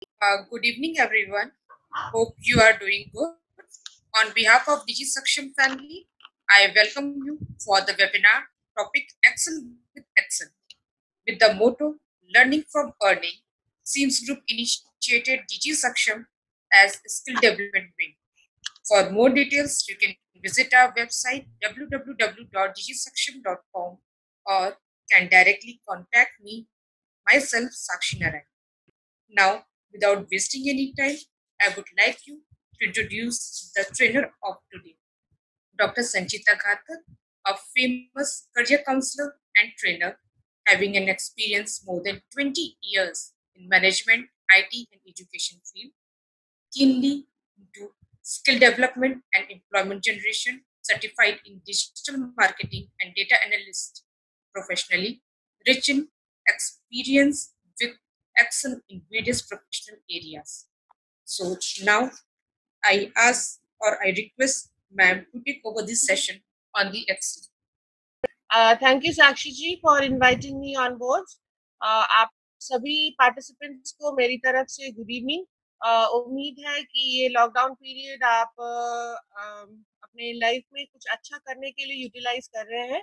Good evening, everyone. Hope you are doing good. On behalf of DigiSaksham family, I welcome you for the webinar topic Excel with Excel. With the motto Learning from Earning, Seams Group initiated DigiSaksham as a skill development wing. For more details, you can visit our website www.digisaksham.com or can directly contact me, myself, Sakshi Narayan. Now, without wasting any time, I would like you to introduce the trainer of today, Dr. Sanchita Ghatak, a famous career counselor and trainer, having an experience more than 20 years in management, IT, and education field, keenly into skill development and employment generation, certified in digital marketing and data analyst professionally, rich in experience with excel in various professional areas. So now I ask or I request ma'am to take over this session on the Excel. Thank you Sakshi ji for inviting me on board. आप सभी participants को मेरी तरफ से good evening. उम्मीद है कि ये लॉकडाउन पीरियड आप अपने लाइफ में कुछ अच्छा करने के लिए यूटिलाइज कर रहे हैं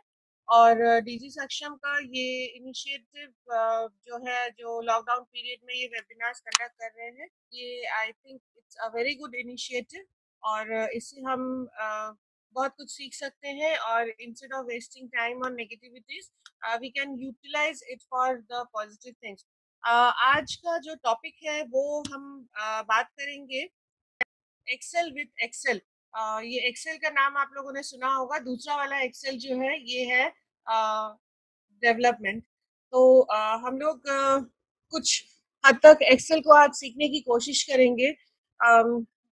और डीजी सक्षम का ये इनिशिएटिव जो लॉकडाउन पीरियड में ये वेबिनार्स कंडक्ट कर रहे हैं, ये I think it's a very good initiative और इससे हम बहुत कुछ सीख सकते हैं और instead of wasting time on negativities we can utilize it for the positive things. आज का जो टॉपिक है वो हम बात करेंगे एक्सेल विथ एक्सेल। ये एक्सेल का नाम आप लोगों ने सुना होगा। दूसरा वाला एक्सेल जो है ये है डेवलपमेंट। तो हम लोग कुछ हद तक एक्सेल को आज सीखने की कोशिश करेंगे।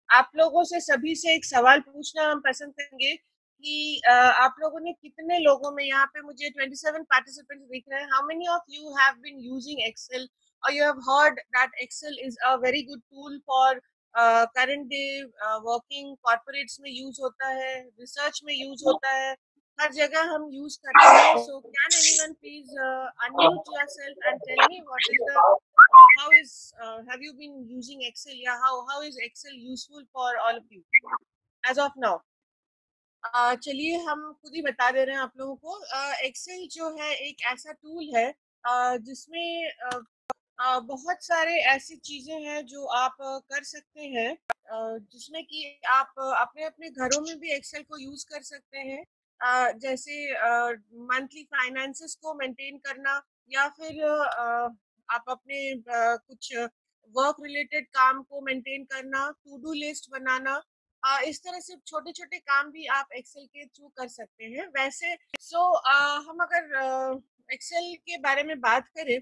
आप लोगों से सभी से एक सवाल पूछना हम पसंद करेंगे कि आप लोगों ने कितने लोगों में, यहाँ पे मुझे 27 पार्टिसिपेंट्स दिख रहे हैं, how many of you have been using Excel और you have heard that Excel is a very good tool for current day working. Corporates में यूज होता है, रिसर्च में यूज होता है, हर जगह हम यूज करते हैं। So can anyone please unmute yourself and tell me what is the how is have you been using excel? Yeah, how is excel useful for all of you as of now? चलिए हम खुद ही बता दे रहे हैं आप लोगों को। Excel जो है एक ऐसा टूल है जिसमें बहुत सारे ऐसी चीजें हैं जो आप कर सकते हैं, जिसमें कि आप अपने अपने घरों में भी एक्सेल को यूज कर सकते हैं। जैसे मंथली फाइनेंसेस को मेंटेन करना या फिर आप अपने कुछ वर्क रिलेटेड काम को मेंटेन करना, टू डू लिस्ट बनाना, इस तरह से छोटे छोटे काम भी आप एक्सेल के थ्रू कर सकते हैं। वैसे हम अगर एक्सेल के बारे में बात करें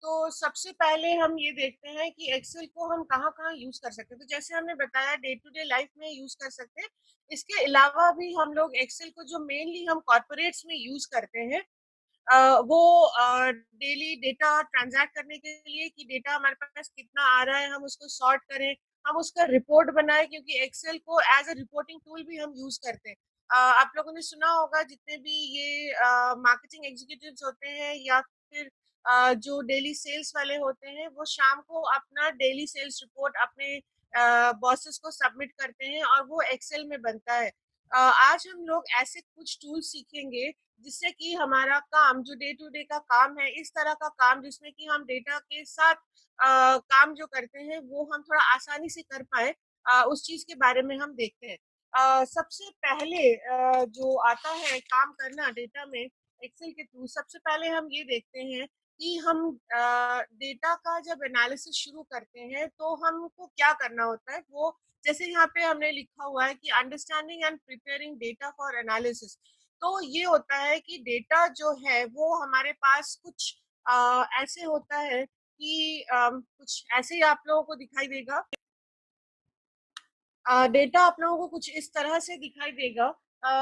तो सबसे पहले हम ये देखते हैं कि एक्सेल को हम कहाँ कहाँ यूज कर सकते हैं। तो जैसे हमने बताया डे टू डे लाइफ में यूज कर सकते हैं। इसके अलावा भी हम लोग एक्सेल को जो मेनली हम कॉर्पोरेट्स में यूज करते हैं वो डेली डेटा ट्रांजैक्ट करने के लिए कि डेटा हमारे पास कितना आ रहा है, हम उसको सॉर्ट करें, हम उसका रिपोर्ट बनाए, क्योंकि एक्सेल को एज अ रिपोर्टिंग टूल भी हम यूज करते हैं। आप लोगों ने सुना होगा जितने भी ये मार्केटिंग एग्जीक्यूटिव्स होते हैं या फिर जो डेली सेल्स वाले होते हैं, वो शाम को अपना डेली सेल्स रिपोर्ट अपने बॉसेस को सबमिट करते हैं और वो एक्सेल में बनता है। आज हम लोग ऐसे कुछ टूल सीखेंगे जिससे कि हमारा काम जो डे टू डे का काम है, इस तरह का काम जिसमें कि हम डेटा के साथ काम जो करते हैं वो हम थोड़ा आसानी से कर पाए, उस चीज के बारे में हम देखते हैं। सबसे पहले जो आता है काम करना डेटा में एक्सेल के थ्रू, सबसे पहले हम ये देखते हैं कि हम डेटा का जब एनालिसिस शुरू करते हैं तो हमको क्या करना होता है। वो जैसे यहाँ पे हमने लिखा हुआ है कि understanding and preparing data for analysis. तो ये होता है कि डेटा जो है वो हमारे पास कुछ ऐसे होता है कि कुछ ऐसे ही आप लोगों को दिखाई देगा। डेटा आप लोगों को कुछ इस तरह से दिखाई देगा।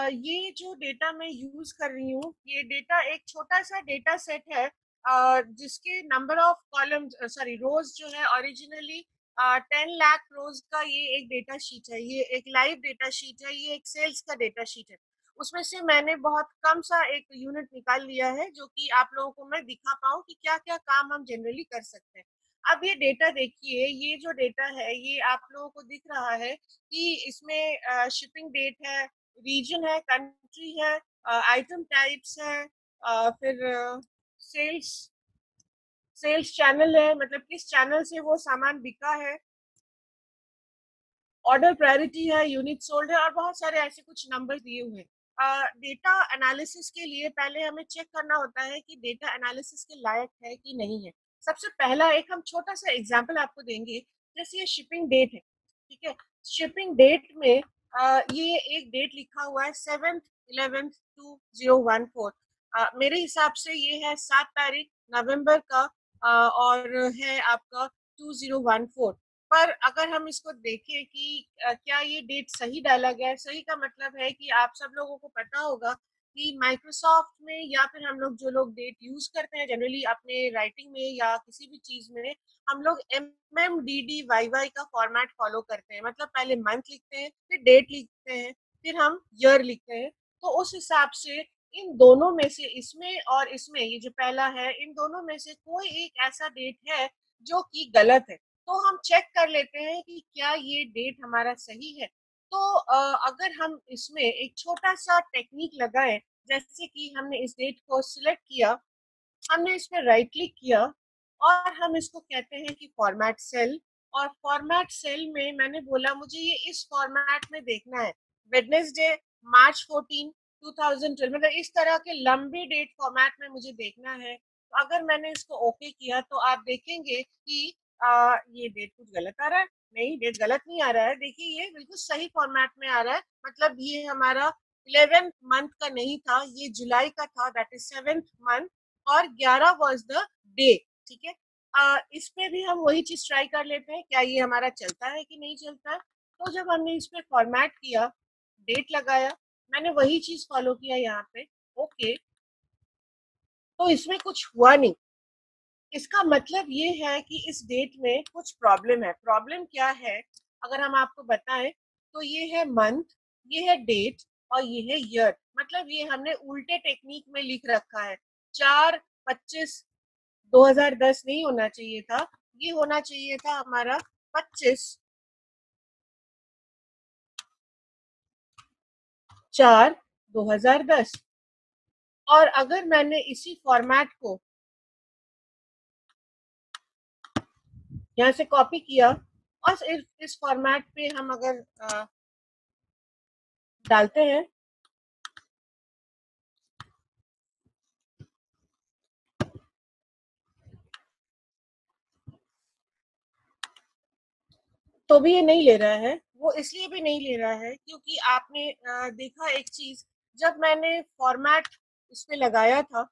ये जो डेटा मैं यूज कर रही हूँ, ये डेटा एक छोटा सा डेटा सेट है जिसके नंबर ऑफ कॉलम सॉरी रोज जो है ओरिजिनली 10 लाख रोज का ये एक डेटा शीट है। ये एक लाइव डेटा शीट है, ये एक सेल्स का डेटा शीट है। उसमें से मैंने बहुत कम सा एक यूनिट निकाल लिया है जो कि आप लोगों को मैं दिखा पाऊँ कि क्या क्या काम हम जनरली कर सकते हैं। अब ये डेटा देखिए, ये जो डेटा है ये आप लोगों को दिख रहा है कि इसमें शिपिंग डेट है, रीजन है, कंट्री है, आइटम टाइप्स है, फिर सेल्स सेल्स चैनल है, मतलब किस चैनल से वो सामान बिका है, ऑर्डर प्रायोरिटी है, यूनिट सोल्ड है, और बहुत सारे ऐसे कुछ नंबर दिए हुए हैं। डेटा एनालिसिस के लिए पहले हमें चेक करना होता है कि डेटा एनालिसिस के लायक है कि नहीं है। सबसे पहला एक हम छोटा सा एग्जांपल आपको देंगे, जैसे ये शिपिंग डेट है, ठीक है। शिपिंग डेट में ये एक डेट लिखा हुआ है 7/11/2014। मेरे हिसाब से ये है 7 तारीख नवंबर का, और है आपका 2014। पर अगर हम इसको देखें कि क्या ये डेट सही डाला गया है, सही का मतलब है कि आप सब लोगों को पता होगा कि माइक्रोसॉफ्ट में या फिर हम लोग जो लोग डेट यूज करते हैं जनरली अपने राइटिंग में या किसी भी चीज में, हम लोग MMDDYY का फॉर्मेट फॉलो करते हैं। मतलब पहले मंथ लिखते हैं, फिर डेट लिखते हैं, फिर हम ईयर लिखते हैं। तो उस हिसाब से इन दोनों में से, इसमें और इसमें, ये जो पहला है, इन दोनों में से कोई एक ऐसा डेट है जो कि गलत है। तो हम चेक कर लेते हैं कि क्या ये डेट हमारा सही है। तो अगर हम इसमें एक छोटा सा टेक्निक लगाएं, जैसे कि हमने इस डेट को सिलेक्ट किया, हमने इस पर राइट क्लिक किया और हम इसको कहते हैं कि फॉर्मेट सेल। और फॉर्मेट सेल में मैंने बोला मुझे ये इस फॉर्मेट में देखना है, वेडनेसडे March 14 2012, मतलब इस तरह के लंबे डेट फॉर्मेट में मुझे देखना है। तो अगर मैंने इसको ओके किया तो आप देखेंगे कि ये डेट कुछ गलत आ रहा है। नहीं, डेट गलत नहीं आ रहा है, देखिए ये बिल्कुल सही फॉर्मेट में आ रहा है। मतलब ये हमारा 11th मंथ का नहीं था, ये जुलाई का था, दैट इज 7th मंथ, और 11 वॉज द डे, ठीक है। इस पे भी हम वही चीज ट्राई कर लेते हैं, क्या ये हमारा चलता है कि नहीं चलता है। तो जब हमने इस पे फॉर्मेट किया, डेट लगाया, मैंने वही चीज फॉलो किया यहाँ पे, ओके, तो इसमें कुछ हुआ नहीं। इसका मतलब ये है कि इस डेट में कुछ प्रॉब्लम है। प्रॉब्लम क्या है अगर हम आपको बताएं, तो ये है मंथ, ये है डेट, और ये है ईयर। मतलब ये हमने उल्टे टेक्निक में लिख रखा है। 4/25/2010 नहीं होना चाहिए था, ये होना चाहिए था हमारा 25/4/2010। और अगर मैंने इसी फॉर्मेट को यहाँ से कॉपी किया और इस फॉर्मेट पे हम अगर डालते हैं, तो भी ये नहीं ले रहा है। वो इसलिए भी नहीं ले रहा है क्योंकि आपने देखा एक चीज, जब मैंने फॉर्मेट इस पे लगाया था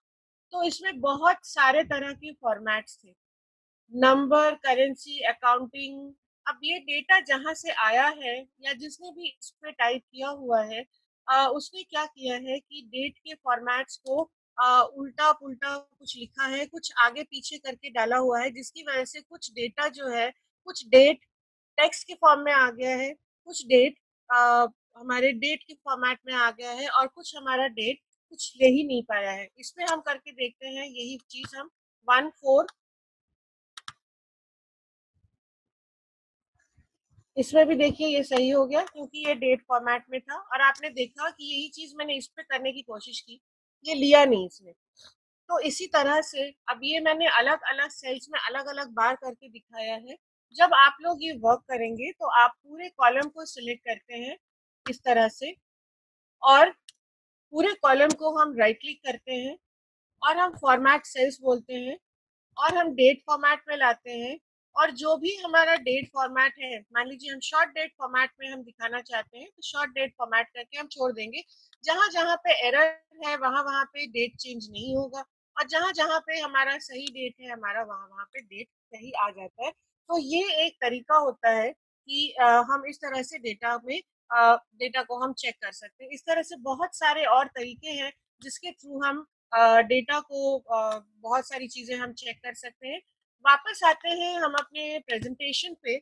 तो इसमें बहुत सारे तरह के फॉर्मेट्स थे, नंबर, करेंसी, अकाउंटिंग। अब ये डेटा जहां से आया है या जिसने भी इस पे टाइप किया हुआ है, उसने क्या किया है कि डेट के फॉर्मेट्स को उल्टा पुल्टा कुछ लिखा है, कुछ आगे पीछे करके डाला हुआ है, जिसकी वजह से कुछ डेटा जो है, कुछ डेट टेक्स्ट के फॉर्म में आ गया है, कुछ डेट हमारे डेट के फॉर्मेट में आ गया है, और कुछ हमारा डेट कुछ ले ही नहीं पाया है। इसमें हम करके देखते हैं यही चीज हम 1/4, इसमें भी देखिए ये सही हो गया क्योंकि ये डेट फॉर्मेट में था, और आपने देखा कि यही चीज मैंने इस पे करने की कोशिश की, ये लिया नहीं इसने। तो इसी तरह से अब ये मैंने अलग अलग सेल्स में अलग अलग बार करके दिखाया है। जब आप लोग ये वर्क करेंगे तो आप पूरे कॉलम को सिलेक्ट करते हैं इस तरह से, और पूरे कॉलम को हम राइट क्लिक करते हैं और हम फॉर्मेट सेल्स बोलते हैं, और हम डेट फॉर्मेट में लाते हैं। और जो भी हमारा डेट फॉर्मेट है, मान लीजिए हम शॉर्ट डेट फॉर्मेट में हम दिखाना चाहते हैं, तो शॉर्ट डेट फॉर्मेट करके हम छोड़ देंगे। जहां जहां पे एरर है वहां वहां पे डेट चेंज नहीं होगा, और जहां जहां पे हमारा सही डेट है हमारा, वहां वहां पे डेट सही आ जाता है। तो ये एक तरीका होता है कि हम इस तरह से डेटा में डेटा को हम चेक कर सकते हैं। इस तरह से बहुत सारे और तरीके हैं जिसके थ्रू हम डेटा को, बहुत सारी चीजें हम चेक कर सकते हैं। वापस आते हैं हम अपने प्रेजेंटेशन पे,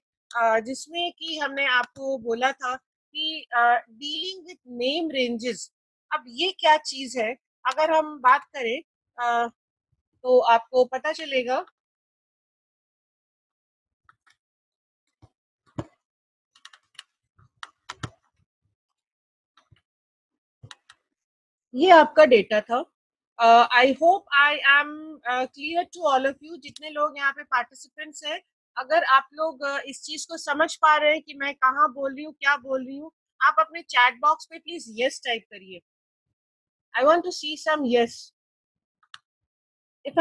जिसमें कि हमने आपको बोला था कि डीलिंग विथ नेम रेंजेस। अब ये क्या चीज है, अगर हम बात करें तो आपको पता चलेगा ये आपका डेटा था। I hope I am clear to all of you, जितने लोग यहाँ पे पार्टिसिपेंट्स हैं। अगर आप लोग इस चीज को समझ पा रहे हैं कि मैं कहाँ बोल रही हूँ, क्या बोल रही हूँ, आप अपने चैट बॉक्स पे प्लीज यस टाइप करिए। I want to see some yes. if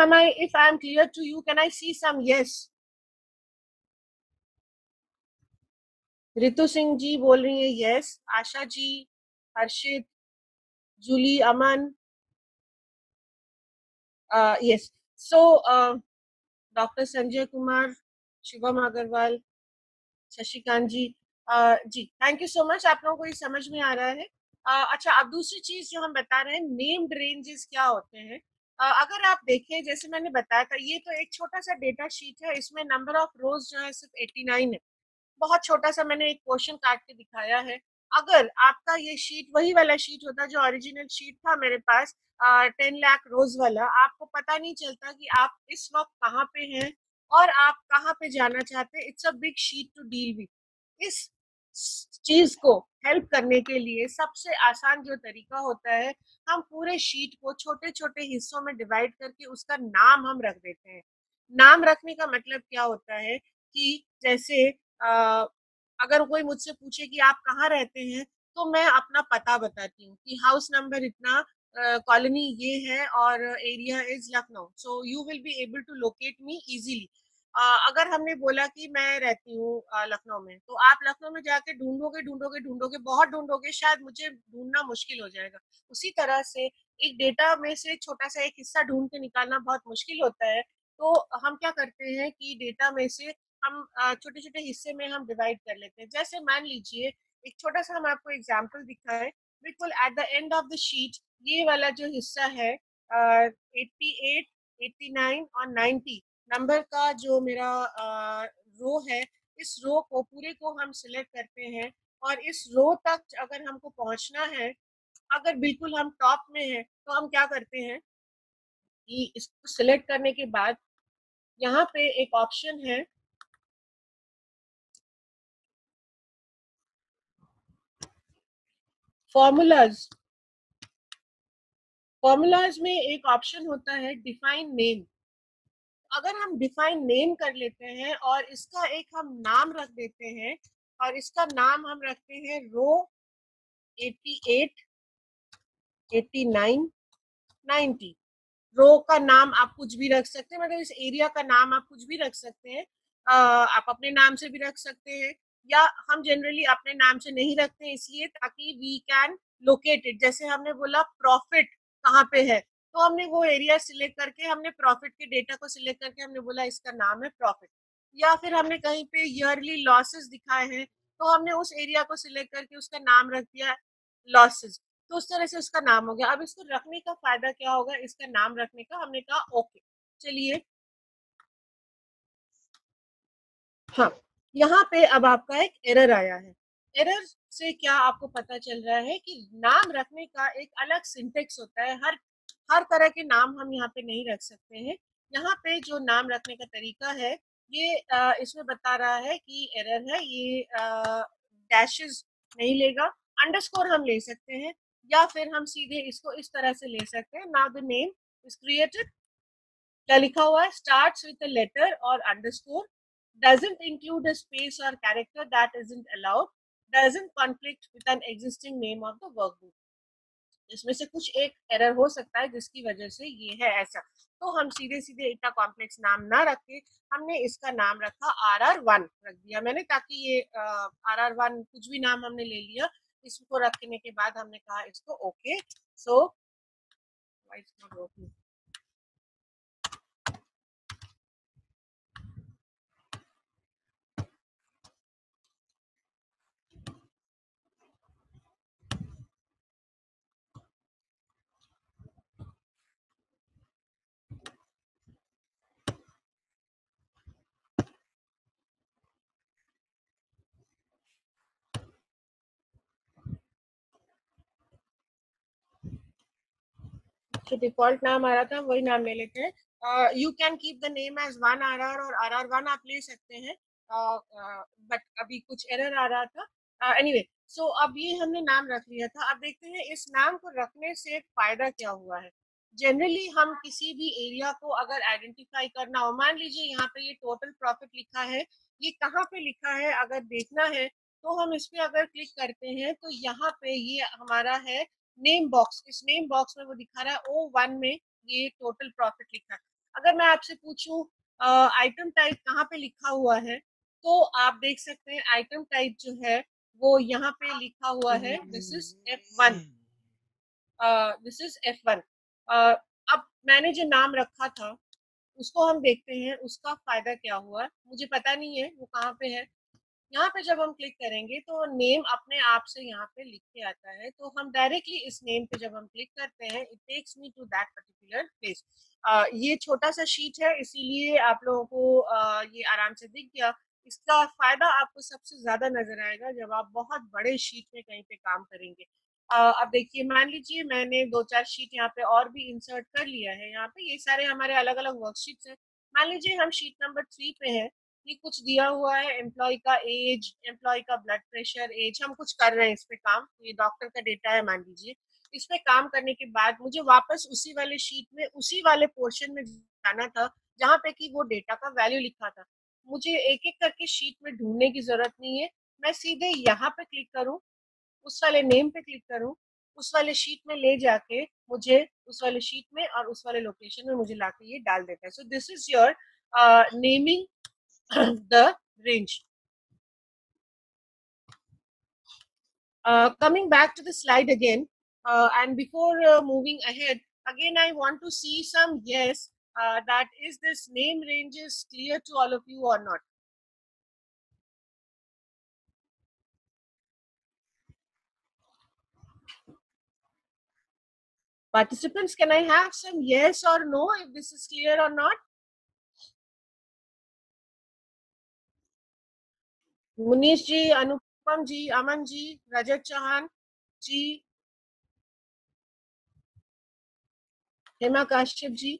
I am clear to you, can I see some yes? Ritu Singh ji बोल रही है yes, Asha ji, Harshit, Julie, Aman, yes. So doctor Sanjay Kumar, Shivam Agarwal, Shashikant ji, ji thank you so much. आप लोगों को ये समझ में आ रहा है? अच्छा, अब दूसरी चीज जो हम बता रहे हैं, नेम्ड रेंजेस क्या होते हैं। अगर आप देखें, जैसे मैंने बताया था, ये तो एक छोटा सा डेटा शीट है, इसमें नंबर ऑफ रोज जो है सिर्फ 89 है। बहुत छोटा सा मैंने एक क्वेश्चन काट के दिखाया है। अगर आपका ये शीट वही वाला शीट होता जो ओरिजिनल शीट था मेरे पास, 10 लाख रोज वाला, आपको पता नहीं चलता कि आप इस वक्त कहाँ पे हैं और आप कहाँ पे जाना चाहते हैं। It's a big sheet to deal with. इस चीज को हेल्प करने के लिए सबसे आसान जो तरीका होता है, हम पूरे शीट को छोटे छोटे हिस्सों में डिवाइड करके उसका नाम हम रख देते हैं। नाम रखने का मतलब क्या होता है कि जैसे अगर कोई मुझसे पूछे कि आप कहाँ रहते हैं, तो मैं अपना पता बताती हूँ कि हाउस नंबर इतना, कॉलोनी ये है और area is Lucknow, so you will be able to locate me easily. अगर हमने बोला कि मैं रहती हूँ लखनऊ में, तो आप लखनऊ में जाके ढूंढोगे ढूंढोगे ढूंढोगे, बहुत ढूंढोगे, शायद मुझे ढूंढना मुश्किल हो जाएगा। उसी तरह से एक डेटा में से छोटा सा एक हिस्सा ढूंढ के निकालना बहुत मुश्किल होता है। तो हम क्या करते हैं कि डेटा में से हम छोटे छोटे हिस्से में हम डिवाइड कर लेते हैं। जैसे मान लीजिए, एक छोटा सा हम आपको एग्जाम्पल दिखाएं। बिल्कुल at the end of the sheet, ये वाला जो हिस्सा है, 88, 89 और 90 नंबर का जो मेरा रो है, इस रो को पूरे को हम सिलेक्ट करते हैं। और इस रो तक अगर हमको पहुंचना है, अगर बिल्कुल हम टॉप में हैं, तो हम क्या करते हैं कि इसको सिलेक्ट करने के बाद यहाँ पे एक ऑप्शन है, फॉर्मूलाज। फॉर्मूलाज में एक ऑप्शन होता है डिफाइन नेम। अगर हम डिफाइन नेम कर लेते हैं और इसका एक हम नाम रख देते हैं, और इसका नाम हम रखते हैं रो 88, 89, 90। रो का नाम आप कुछ भी रख सकते हैं, मतलब इस एरिया का नाम आप कुछ भी रख सकते हैं। आप अपने नाम से भी रख सकते हैं, या हम जनरली अपने नाम से नहीं रखते हैं, इसलिए ताकि वी कैन लोकेट इट। जैसे हमने बोला प्रॉफिट कहाँ पे है, तो हमने वो एरिया सिलेक्ट करके, हमने प्रॉफिट के डेटा को सिलेक्ट करके हमने बोला इसका नाम है प्रॉफिट। या फिर हमने कहीं पे ईयरली लॉसेस दिखाए हैं, तो हमने उस एरिया को सिलेक्ट करके उसका नाम रख दिया लॉसेस। तो उस तरह से उसका नाम हो गया। अब इसको रखने का फायदा क्या होगा, इसका नाम रखने का, हमने कहा ओके। चलिए, हाँ, यहाँ पे अब आपका एक एरर आया है। एरर से क्या आपको पता चल रहा है कि नाम रखने का एक अलग सिंटेक्स होता है। हर हर तरह के नाम हम यहाँ पे नहीं रख सकते हैं। यहाँ पे जो नाम रखने का तरीका है, ये इसमें बता रहा है कि एरर है, ये डैशेस नहीं लेगा। अंडरस्कोर हम ले सकते हैं, या फिर हम सीधे इसको इस तरह से ले सकते हैं। Now the name is created, क्या लिखा हुआ है, स्टार्ट्स विद अ लेटर और underscore, doesn't include a space or character that isn't allowed, doesn't conflict with an existing name of the workbook। इसमें से कुछ एक एरर हो सकता है जिसकी वजह से ये है ऐसा। तो हम सीधे सीधे इतना कॉम्प्लेक्स नाम ना रख के हमने इसका नाम रखा RR1 रख दिया मैंने, ताकि ये RR1 कुछ भी नाम हमने ले लिया। इसको रखने के बाद हमने कहा इसको ओके। सो जो डिफॉल्ट नाम आ रहा था वही नाम ले लेते हैं। You can keep the name as 1RR और RR1 आप ले सकते हैं, बट अभी कुछ एरर आ रहा था। एनीवे, सो अब ये हमने नाम रख लिया था। अब देखते हैं इस नाम को रखने से फायदा क्या हुआ है। जनरली हम किसी भी एरिया को अगर आइडेंटिफाई करना हो, मान लीजिए यहाँ पे ये टोटल प्रॉफिट लिखा है, ये कहाँ पे लिखा है अगर देखना है तो हम इस पे अगर क्लिक करते हैं तो यहाँ पे ये हमारा है नेम बॉक्स। इस नेम बॉक्स में वो दिखा रहा है O1 में ये टोटल प्रॉफिट लिखा है। अगर मैं आपसे पूछूं आइटम टाइप कहाँ पे लिखा हुआ है, तो आप देख सकते हैं आइटम टाइप जो है वो यहाँ पे लिखा हुआ है this is F1। This is F1। अब मैंने जो नाम रखा था उसको हम देखते हैं उसका फायदा क्या हुआ। मुझे पता नहीं है वो कहाँ पे है। यहाँ पे जब हम क्लिक करेंगे तो नेम अपने आप से यहाँ पे लिख के आता है, तो हम डायरेक्टली इस नेम पे जब हम क्लिक करते हैं it takes me to that particular place. ये छोटा सा शीट है इसीलिए आप लोगों को ये आराम से दिख गया। इसका फायदा आपको सबसे ज्यादा नजर आएगा जब आप बहुत बड़े शीट में कहीं पे काम करेंगे। अब देखिए मान लीजिए मैंने दो चार शीट यहाँ पे और भी इंसर्ट कर लिया है। यहाँ पे ये सारे हमारे अलग अलग वर्कशीट्स हैं। मान लीजिए हम शीट नंबर 3 पे हैं। ये कुछ दिया हुआ है एम्प्लॉय का एज, एम्प्लॉय का ब्लड प्रेशर, एज, हम कुछ कर रहे हैं इस पे काम। ये डॉक्टर का डेटा है मान लीजिए। इस पे काम करने के बाद मुझे वापस उसी वाले शीट में उसी वाले पोर्शन में जाना था जहाँ पे कि वो डेटा का वैल्यू लिखा था। मुझे एक एक करके शीट में ढूंढने की जरूरत नहीं है। मैं सीधे यहाँ पे क्लिक करूँ, उस वाले नेम पे क्लिक करूँ, उस वाले शीट में ले जाके मुझे उस वाले शीट में और उस वाले लोकेशन में मुझे लाके ये डाल देता है। So this is your naming the range. Coming back to the slide again, and before moving ahead, again I want to see some yes, that is this name range is clear to all of you or not. Participants, can I have some yes or no if this is clear or not? Munish ji, Anupam ji, Aman ji, Rajat Chauhan ji, Hema Kashyap ji.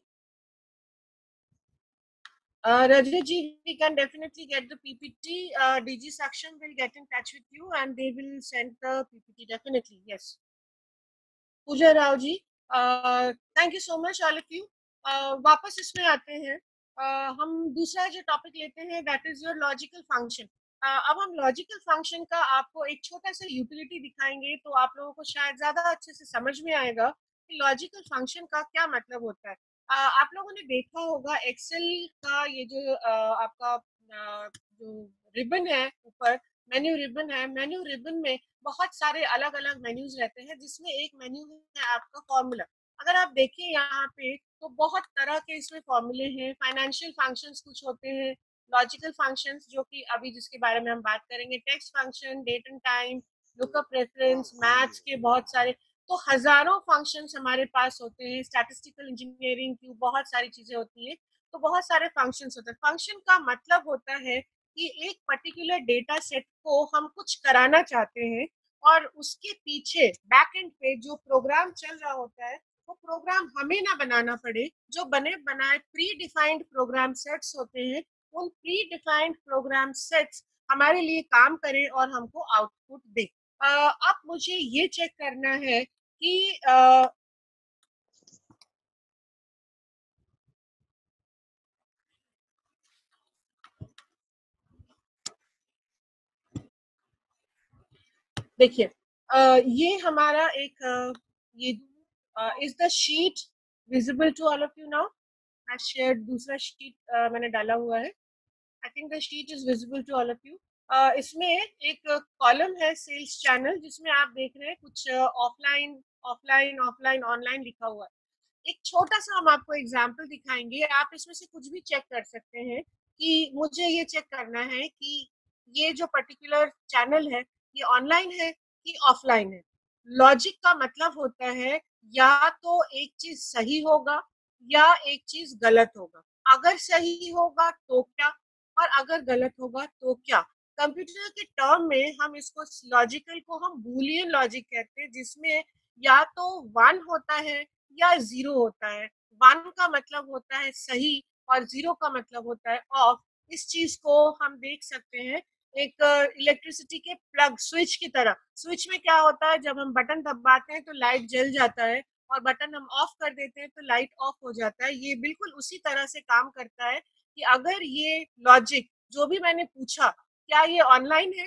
Rajat ji, we can definitely get the PPT. DG Saksham will get in touch with you and they will send the PPT definitely. Yes. Pooja Rao ji, thank you so much all of you. वापस इसमें आते हैं। हम दूसरा जो topic लेते हैं that is your logical function. अब हम लॉजिकल फंक्शन का आपको एक छोटा सा यूटिलिटी दिखाएंगे तो आप लोगों को शायद ज्यादा अच्छे से समझ में आएगा कि लॉजिकल फंक्शन का क्या मतलब होता है। आप लोगों ने देखा होगा एक्सेल का ये जो आपका जो रिबन है ऊपर, मेन्यू रिबन है। मेन्यू रिबन में बहुत सारे अलग अलग मेन्यूज रहते हैं जिसमें एक मेन्यू है आपका फॉर्मूला। अगर आप देखें यहाँ पे तो बहुत तरह के इसमें फॉर्मूले हैं। फाइनेंशियल फंक्शंस कुछ होते हैं, लॉजिकल फंक्शंस जो कि अभी जिसके बारे में हम बात करेंगे, text function, date and time, lookup reference, maths के बहुत सारे, तो हजारों फंक्शंस हमारे पास होते हैं। स्टैटिस्टिकल इंजीनियरिंग की बहुत सारी चीजें होती हैं, तो बहुत सारे फंक्शंस होते हैं। फंक्शन का मतलब होता है कि एक पर्टिकुलर डेटा सेट को हम कुछ कराना चाहते हैं और उसके पीछे बैक एंड पे जो प्रोग्राम चल रहा होता है वो प्रोग्राम हमें ना बनाना पड़े। जो बने बनाए प्री डिफाइंड प्रोग्राम सेट्स होते हैं, उन प्री डिफाइंड प्रोग्राम सेट्स हमारे लिए काम करें और हमको आउटपुट दे। अब मुझे ये चेक करना है कि देखिए ये हमारा एक ये is the sheet visible to all of you now. I share दूसरा शीट मैंने डाला हुआ है। I think the sheet is visible to all of you. इसमें एक कॉलम है सेल्स चैनल जिसमें आप देख रहे हैं कुछ ऑफलाइन ऑफलाइन ऑफलाइन ऑनलाइन लिखा हुआ है। एक छोटा सा हम आपको एग्जाम्पल दिखाएंगे, आप इसमें से कुछ भी चेक कर सकते हैं कि मुझे ये चेक करना है कि ये जो पर्टिकुलर चैनल है ये ऑनलाइन है कि ऑफलाइन है। लॉजिक का मतलब होता है या तो एक चीज सही होगा या एक चीज गलत होगा। अगर सही होगा तो क्या, और अगर गलत होगा तो क्या। कंप्यूटर के टर्म में हम इसको लॉजिकल को हम बूलियन लॉजिक कहते हैं, जिसमें या तो 1 होता है या 0 होता है। 1 का मतलब होता है सही और 0 का मतलब होता है ऑफ। इस चीज को हम देख सकते हैं एक इलेक्ट्रिसिटी के प्लग स्विच की तरह। स्विच में क्या होता है, जब हम बटन दबाते हैं तो लाइट जल जाता है, और बटन हम ऑफ कर देते हैं तो लाइट ऑफ हो जाता है। ये बिल्कुल उसी तरह से काम करता है कि अगर ये लॉजिक जो भी मैंने पूछा, क्या ये ऑनलाइन है?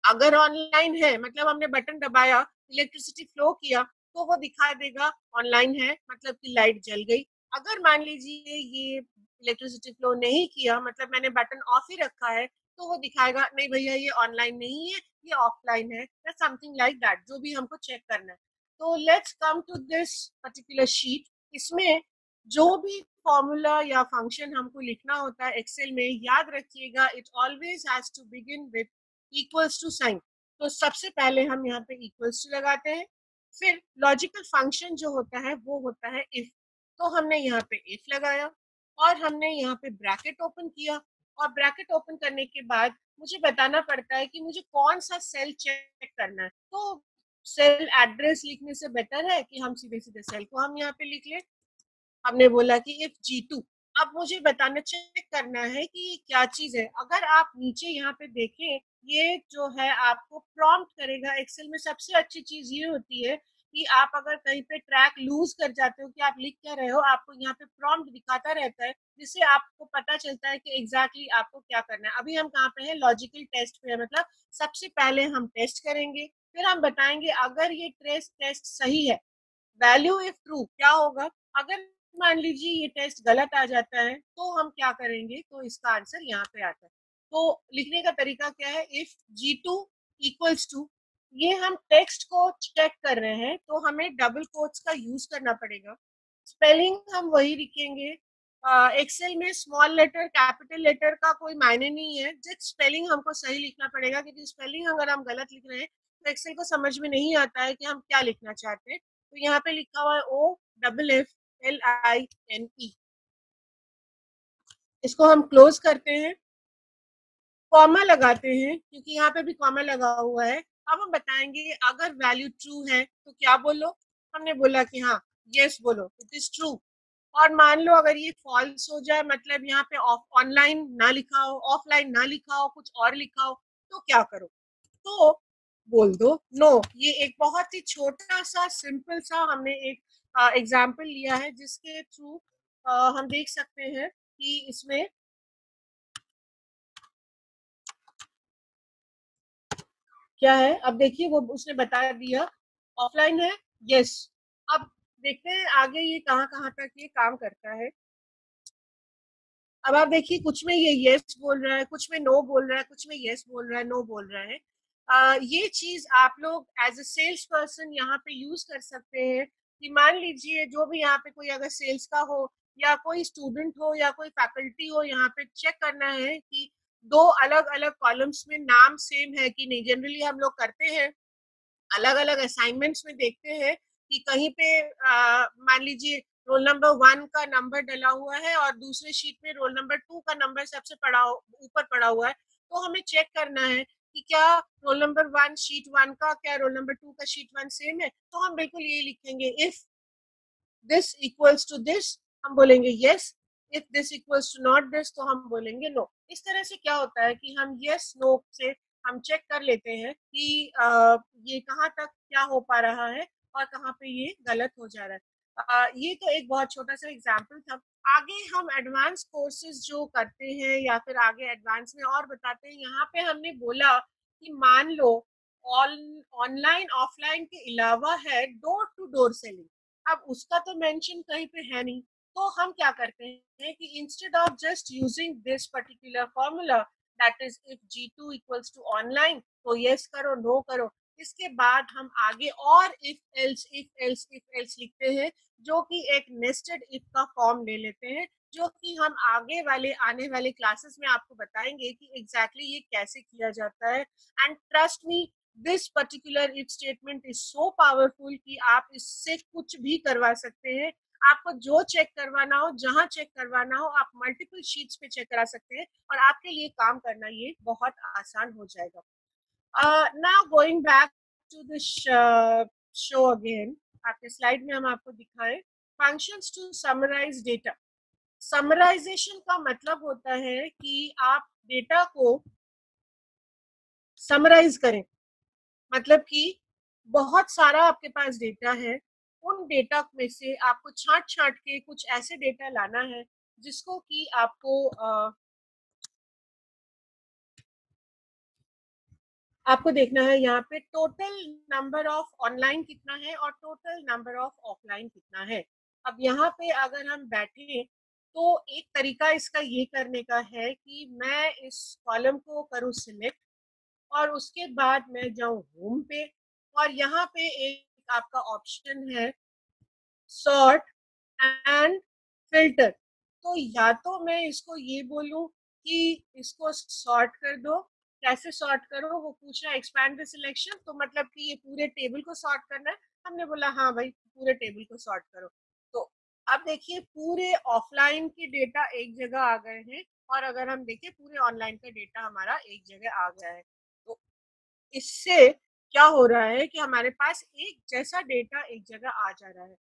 अगर ऑनलाइन है मतलब हमने बटन दबाया, इलेक्ट्रिसिटी फ्लो किया, तो वो दिखा देगा ऑनलाइन है, मतलब कि लाइट जल गई। अगर मान लीजिए ये इलेक्ट्रिसिटी फ्लो नहीं किया, मतलब मैंने बटन ऑफ ही रखा है, तो वो दिखाएगा नहीं भैया ये ऑनलाइन नहीं है, ये ऑफलाइन है, या समथिंग लाइक दैट, जो भी हमको चेक करना है। तो let's come to this particular sheet. इसमें जो भी फॉर्मूला या फंक्शन हमको लिखना होता है एक्सेल में, याद रखिएगा it always has to begin with equals to sign. तो सबसे पहले हम यहाँ पे इक्वल्स टू लगाते हैं, फिर लॉजिकल फंक्शन जो होता है वो होता है इफ। तो हमने यहाँ पे इफ लगाया, और हमने यहाँ पे ब्रैकेट ओपन किया, और ब्रैकेट ओपन करने के बाद मुझे बताना पड़ता है कि मुझे कौन सा सेल चेक करना है। तो सेल एड्रेस लिखने से बेटर है कि हम सीधे सीधे सेल को हम यहाँ पे लिख ले। हमने बोला कि इफ G2। अब मुझे बताना, चेक करना है कि ये क्या चीज है। अगर आप नीचे यहाँ पे देखें, ये जो है आपको प्रॉम्प्ट करेगा। एक्सेल में सबसे अच्छी चीज ये होती है कि आप अगर कहीं पे ट्रैक लूज कर जाते हो कि आप लिख क्या रहे हो, आपको यहाँ पे प्रॉम्प्ट दिखाता रहता है, जिससे आपको पता चलता है कि एग्जैक्टली आपको क्या करना है। अभी हम कहाँ पे हैं, लॉजिकल टेस्ट पे है। मतलब सबसे पहले हम टेस्ट करेंगे, फिर हम बताएंगे अगर ये टेस्ट सही है, वैल्यू इफ ट्रू क्या होगा। अगर मान लीजिए ये टेस्ट गलत आ जाता है तो हम क्या करेंगे, तो इसका आंसर यहाँ पे आता है। तो लिखने का तरीका क्या है, इफ G2 इक्वल्स टू, ये हम टेक्स्ट को चेक कर रहे हैं तो हमें डबल कोट्स का यूज करना पड़ेगा। स्पेलिंग हम वही लिखेंगे। एक्सेल में स्मॉल लेटर कैपिटल लेटर का कोई मायने नहीं है, जस्ट स्पेलिंग हमको सही लिखना पड़ेगा, क्योंकि स्पेलिंग अगर हम गलत लिख रहे हैं तो एक्सेल को समझ में नहीं आता है कि हम क्या लिखना चाहते हैं। तो यहाँ पे लिखा हुआ है OFFLINE। इसको हम क्लोज करते हैं, कॉमा लगाते हैं क्योंकि यहाँ पे भी कॉमा लगा हुआ है। अब हम बताएंगे अगर वैल्यू ट्रू है तो क्या बोलो। हमने बोला कि हाँ, यस बोलो, इट इज ट्रू। और मान लो अगर ये फॉल्स हो जाए, मतलब यहाँ पे ऑनलाइन ना लिखा हो, ऑफलाइन ना लिखा हो, कुछ और लिखा हो, तो क्या करो, तो बोल दो नो। ये एक बहुत ही छोटा सा सिंपल सा हमने एक एग्जाम्पल लिया है, जिसके थ्रू हम देख सकते हैं कि इसमें क्या है। अब देखिए वो उसने बता दिया ऑफलाइन है, यस। अब देखते हैं आगे ये कहाँ कहाँ तक ये काम करता है। अब आप देखिए कुछ में ये यस बोल रहा है, कुछ में नो बोल रहा है, कुछ में यस बोल रहा है, नो बोल रहा है। ये चीज आप लोग एज अ सेल्स पर्सन यहाँ पे यूज कर सकते हैं कि मान लीजिए जो भी यहाँ पे कोई अगर सेल्स का हो, या कोई स्टूडेंट हो, या कोई फैकल्टी हो, यहाँ पे चेक करना है कि दो अलग अलग कॉलम्स में नाम सेम है कि नहीं। जनरली हम लोग करते हैं अलग अलग असाइनमेंट्स में, देखते हैं कि कहीं पे मान लीजिए रोल नंबर 1 का नंबर डला हुआ है और दूसरे शीट में रोल नंबर 2 का नंबर सबसे ऊपर पड़ा हुआ है। तो हमें चेक करना है कि क्या रोल नंबर 1 शीट 1 का, क्या रोल नंबर 2 का शीट 1 सेम है। तो हम बिल्कुल ये लिखेंगे if this equals to this, हम बोलेंगे yes. If this equals to not this, तो हम बोलेंगे नो। इस तरह से क्या होता है कि हम यस नो से हम चेक कर लेते हैं कि ये कहाँ तक क्या हो पा रहा है और कहाँ पे ये गलत हो जा रहा है। ये तो एक बहुत छोटा सा एग्जाम्पल था। आगे हम एडवांस कोर्सेज जो करते हैं या फिर आगे एडवांस में और बताते हैं, यहाँ पे हमने बोला कि मान लो ऑनलाइन ऑफलाइन के अलावा है डोर टू डोर सेलिंग। अब उसका तो मेंशन कहीं पे है नहीं, तो हम क्या करते हैं कि instead of just using this particular formula, that is if G2 equals to online, तो यस करो नो करो। इसके बाद हम आगे और इफ एल्स लिखते हैं, जो कि एक नेस्टेड इफ का फॉर्म ले लेते हैं, जो कि हम आगे वाले आने वाले क्लासेस में आपको बताएंगे कि एग्जैक्टली ये कैसे किया जाता है। And trust me, this particular if statement is so powerful कि आप इससे कुछ भी करवा सकते हैं। आपको जो चेक करवाना हो, जहां चेक करवाना हो, आप मल्टीपल शीट्स पे चेक करा सकते हैं, और आपके लिए काम करना ये बहुत आसान हो जाएगा। Now going back to the show again, आपके स्लाइड में हम आपको दिखाएं functions to summarise data. Summarisation का मतलब होता है कि आप डेटा को समराइज करें, मतलब कि बहुत सारा आपके पास डेटा है, उन डेटा में से आपको छांट छांट के कुछ ऐसे डेटा लाना है जिसको कि आपको देखना है यहाँ पे टोटल नंबर ऑफ ऑनलाइन कितना है और टोटल नंबर ऑफ ऑफलाइन कितना है। अब यहाँ पे अगर हम बैठे तो एक तरीका इसका ये करने का है कि मैं इस कॉलम को करूँ सिलेक्ट और उसके बाद मैं जाऊँ होम पे और यहाँ पे एक आपका ऑप्शन है सॉर्ट एंड फिल्टर। तो या तो मैं इसको ये बोलूं कि इसको सॉर्ट कर दो, कैसे सॉर्ट करो वो पूछ रहा है, एक्सपैंड द सिलेक्शन, तो मतलब कि ये पूरे टेबल को सॉर्ट करना है। हमने बोला हाँ भाई पूरे टेबल को सॉर्ट करो। तो अब देखिए पूरे ऑफलाइन के डेटा एक जगह आ गए हैं और अगर हम देखें पूरे ऑनलाइन का डेटा हमारा एक जगह आ गया है। तो इससे क्या हो रहा है कि हमारे पास एक जैसा डेटा एक जगह आ जा रहा है।